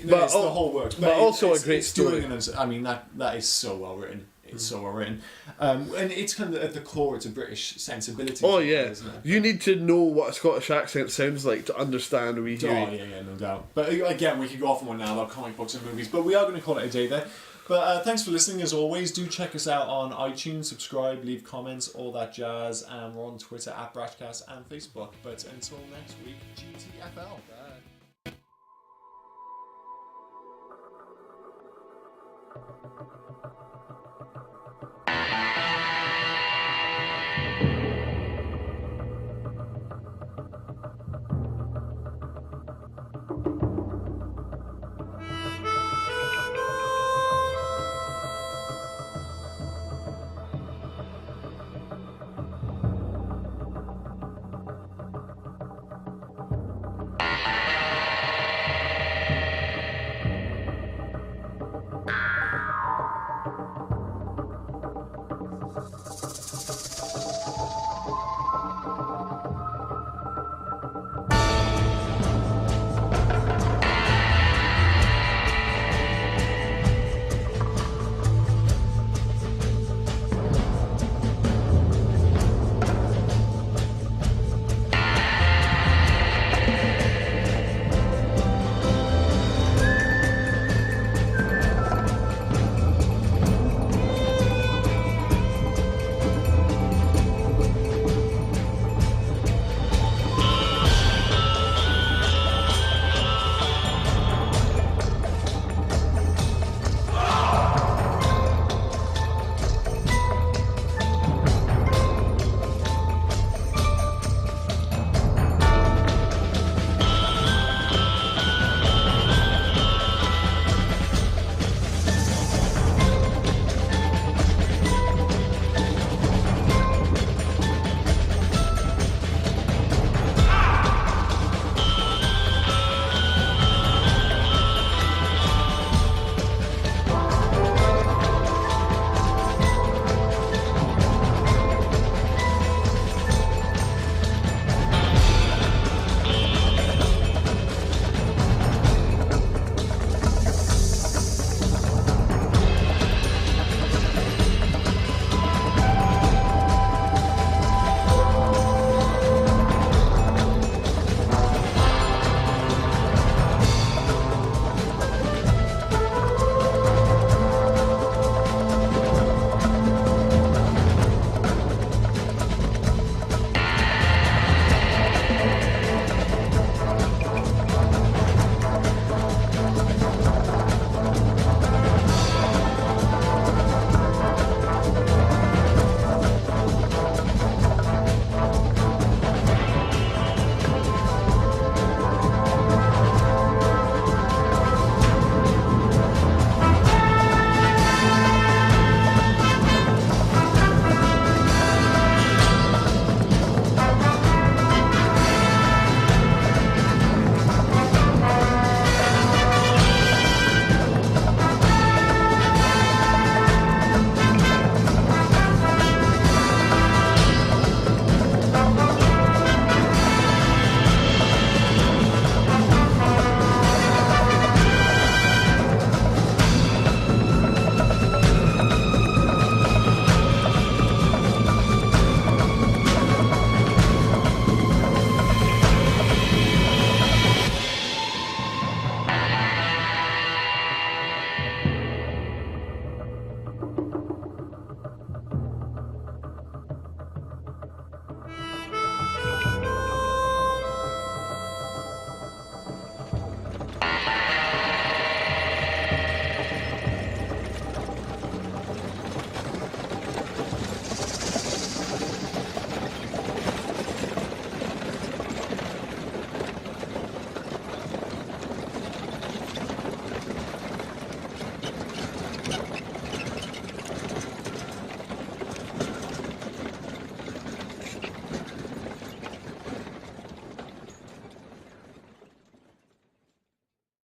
but it's the whole works. But also a great story. I mean, that is so well written. so we're in. And it's kind of at the core, it's a British sensibility. Oh yeah, isn't it? You need to know what a Scottish accent sounds like to understand a wee Huey. Oh yeah, no doubt. But again, we could go off on one now about comic books and movies, but we are going to call it a day there. But thanks for listening as always. Do check us out on iTunes, subscribe, leave comments, all that jazz, and we're on Twitter @Brashcast and Facebook. But until next week, GTFL.